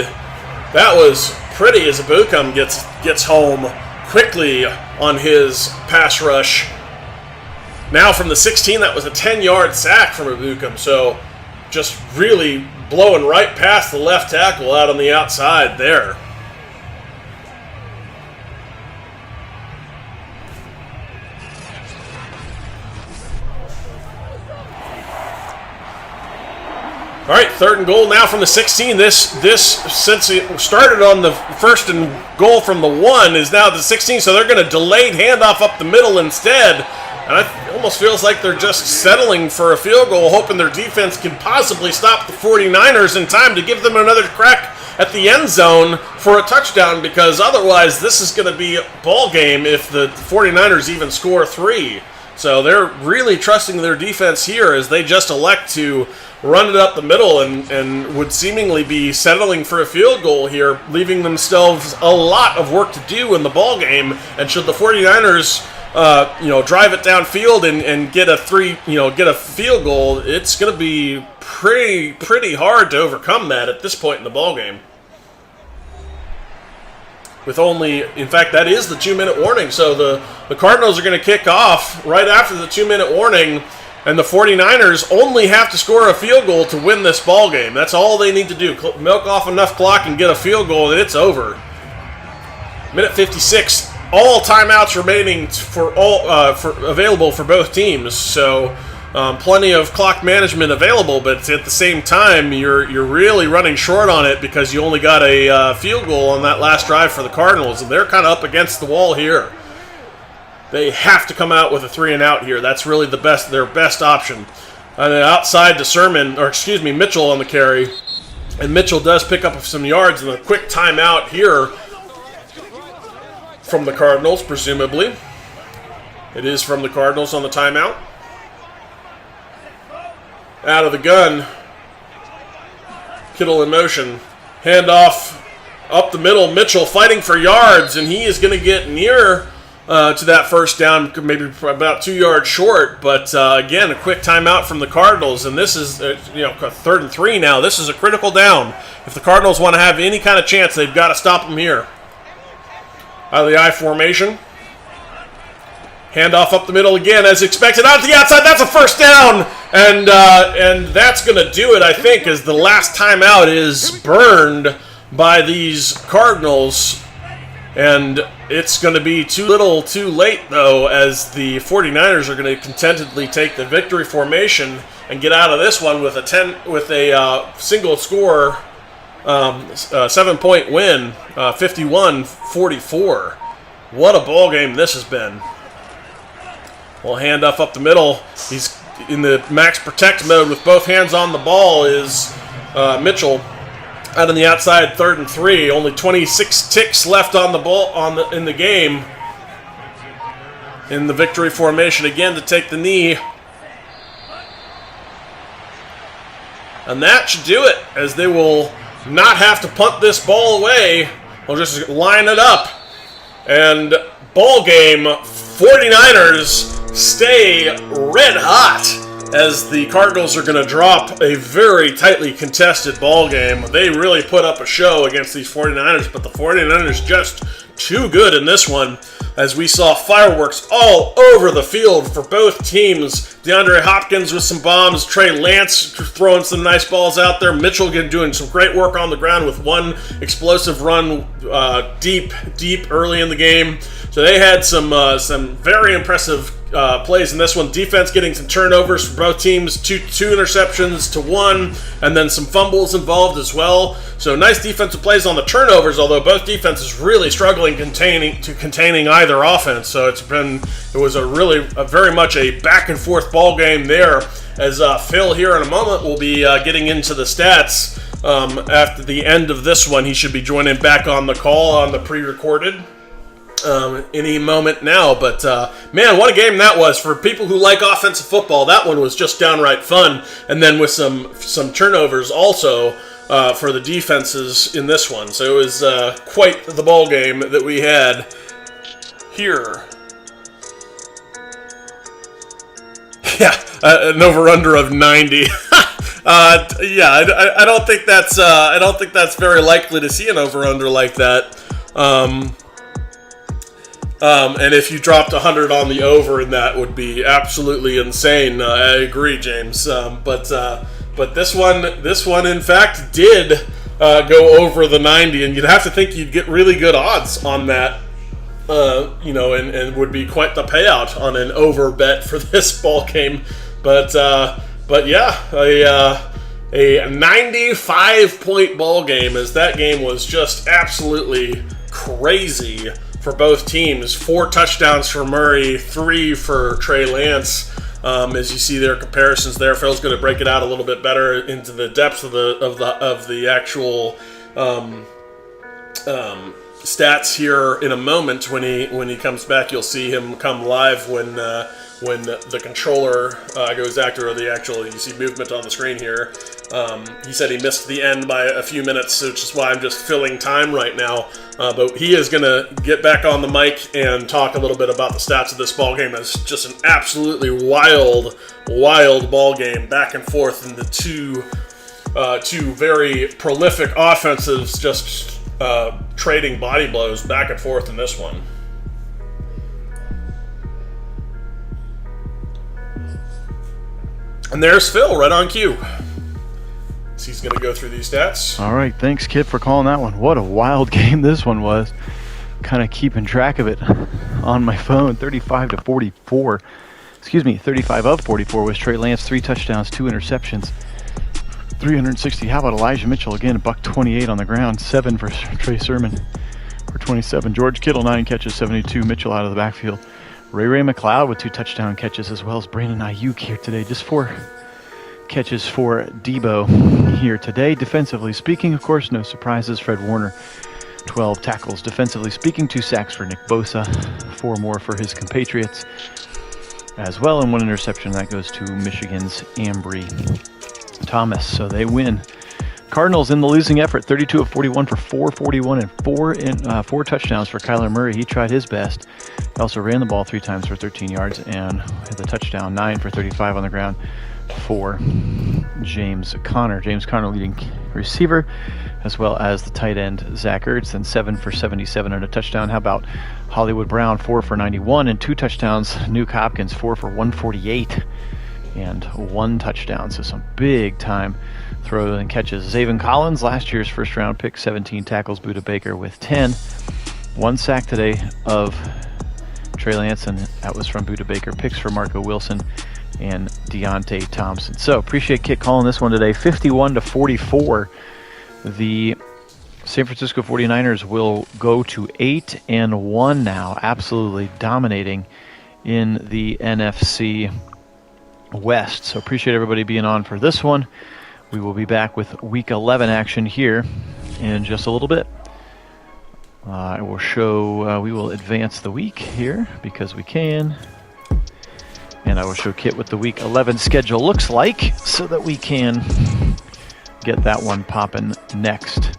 That was pretty as Abukum gets home quickly on his pass rush. Now from the 16, that was a 10-yard sack from Abukum. So just really blowing right past the left tackle out on the outside there. All right, 3rd and goal now from the 16. This since it started on the 1st and goal from the 1 is now the 16, so they're going to delayed handoff up the middle instead. And it almost feels like they're just settling for a field goal, hoping their defense can possibly stop the 49ers in time to give them another crack at the end zone for a touchdown, because otherwise this is going to be a ball game if the 49ers even score 3. So they're really trusting their defense here as they just elect to run it up the middle and would seemingly be settling for a field goal here, leaving themselves a lot of work to do in the ball game. And should the 49ers drive it downfield and get a field goal, it's going to be pretty hard to overcome that at this point in the ball game. With only, in fact, that is the 2-minute warning. So the Cardinals are going to kick off right after the 2-minute warning, and the 49ers only have to score a field goal to win this ball game. That's all they need to do. Milk off enough clock and get a field goal, and it's over. Minute 56. All timeouts remaining available for both teams. So plenty of clock management available, but at the same time, you're really running short on it because you only got a field goal on that last drive for the Cardinals, and they're kind of up against the wall here. They have to come out with a 3-and-out here. That's really their best option. And then outside to Mitchell on the carry, and Mitchell does pick up some yards and a quick timeout here from the Cardinals, presumably. It is from the Cardinals on the timeout. Out of the gun. Kittle in motion. Handoff up the middle. Mitchell fighting for yards, and he is going to get near to that first down, maybe about 2 yards short. But again, a quick timeout from the Cardinals, and this is 3rd and 3 now. This is a critical down. If the Cardinals want to have any kind of chance, they've got to stop them here. Out of the I formation. Handoff up the middle again, as expected. Out to the outside, that's a first down! And that's going to do it, I think, as the last timeout is burned by these Cardinals. And it's going to be too little too late, though, as the 49ers are going to contentedly take the victory formation and get out of this one with a single score 7-point win, 51-44. What a ball game this has been. Well, handoff up the middle. He's in the max protect mode with both hands on the ball is Mitchell. Out on the outside, 3rd and 3. Only 26 ticks left on the ball in the game. In the victory formation again to take the knee. And that should do it, as they will not have to punt this ball away. We'll just line it up. And ball game, 49ers stay red hot as the Cardinals are going to drop a very tightly contested ball game. They really put up a show against these 49ers, but the 49ers just too good in this one, as we saw fireworks all over the field for both teams. DeAndre Hopkins with some bombs, Trey Lance throwing some nice balls out there, Mitchell doing some great work on the ground with one explosive run deep early in the game. So they had some very impressive plays in this one. Defense getting some turnovers for both teams, two interceptions to one, and then some fumbles involved as well. So nice defensive plays on the turnovers, although both defenses really struggling containing either offense. So it was very much a back and forth ball game there, as Phil here in a moment will be getting into the stats after the end of this one. He should be joining back on the call on the pre-recorded any moment now. But man, what a game that was for people who like offensive football. That one was just downright fun, and then with some turnovers also for the defenses in this one. So it was quite the ball game that we had here. Yeah, an over/under of 90. I don't think that's very likely to see an over/under like that. And if you dropped 100 on the over, and that would be absolutely insane. I agree, James. But this one in fact did go over the 90, and you'd have to think you'd get really good odds on that. And would be quite the payout on an over bet for this ball game. But yeah, a 95-point ball game, as that game was just absolutely crazy for both teams. 4 touchdowns for Murray, 3 for Trey Lance. As you see their comparisons there, Phil's going to break it out a little bit better into the depth of the actual stats here in a moment. When he comes back, you'll see him come live when when the controller goes active, or you see movement on the screen here. He said he missed the end by a few minutes, which is why I'm just filling time right now. But he is going to get back on the mic and talk a little bit about the stats of this ball game. It's just an absolutely wild ball game, back and forth, and the two very prolific offenses just trading body blows back and forth in this one. And there's Phil, right on cue. So he's going to go through these stats. All right, thanks, Kit, for calling that one. What a wild game this one was. Kind of keeping track of it on my phone. 35 of 44 was Trey Lance. 3 touchdowns, 2 interceptions, 360. How about Elijah Mitchell again? $128 on the ground. 7 for Trey Sermon for 27. George Kittle, 9 catches, 72. Mitchell out of the backfield. Ray McLeod with 2 touchdown catches, as well as Brandon Ayuk here today. Just 4 catches for Debo here today. Defensively speaking, of course, no surprises. Fred Warner, 12 tackles. Defensively speaking, 2 sacks for Nick Bosa, 4 more for his compatriots as well, and 1 interception. That goes to Michigan's Ambry Thomas. So they win. Cardinals in the losing effort, 32 of 41 for 441 and 4 touchdowns for Kyler Murray. He tried his best. He also ran the ball 3 times for 13 yards and had the touchdown, 9 for 35 on the ground for James Conner. James Conner leading receiver, as well as the tight end Zach Ertz, and 7 for 77 and a touchdown. How about Hollywood Brown, 4 for 91 and 2 touchdowns. Nuke Hopkins, 4 for 148 and 1 touchdown. So some big time throws and catches. Zaven Collins, last year's first round pick, 17 tackles. Budda Baker with 10. 1 sack today of Trey Lance, and that was from Budda Baker. Picks for Marco Wilson and Deontay Thompson. So appreciate Kit calling this one today. 51 to 44. The San Francisco 49ers will go to 8-1 now, absolutely dominating in the NFC West. So appreciate everybody being on for this one. We will be back with Week 11 action here in just a little bit. I will show, we will advance the week here because we can. And I will show Kit what the Week 11 schedule looks like so that we can get that one popping next.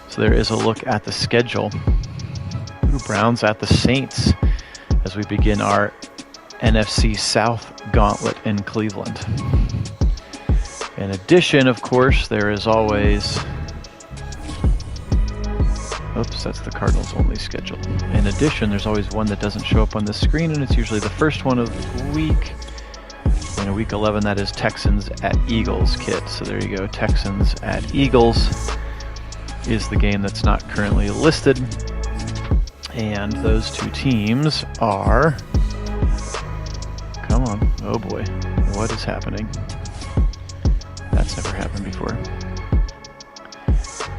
So there is a look at the schedule. Browns at the Saints as we begin our NFC South gauntlet in Cleveland. In addition, of course, there is always... Oops, that's the Cardinals only schedule. In addition, there's always one that doesn't show up on the screen, and it's usually the first one of the week. And in Week 11, that is Texans at Eagles, Kit. So there you go, Texans at Eagles is the game that's not currently listed. And those 2 teams are... Come on, oh boy, what is happening? That's never happened before.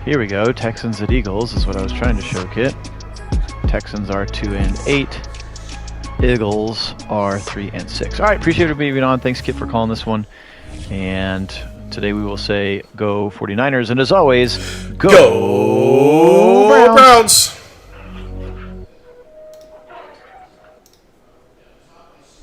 Here we go. Texans at Eagles is what I was trying to show, Kit. Texans are 2-8. Eagles are 3-6. All right, appreciate everybody being on. Thanks, Kit, for calling this one. And today we will say go 49ers. And as always, go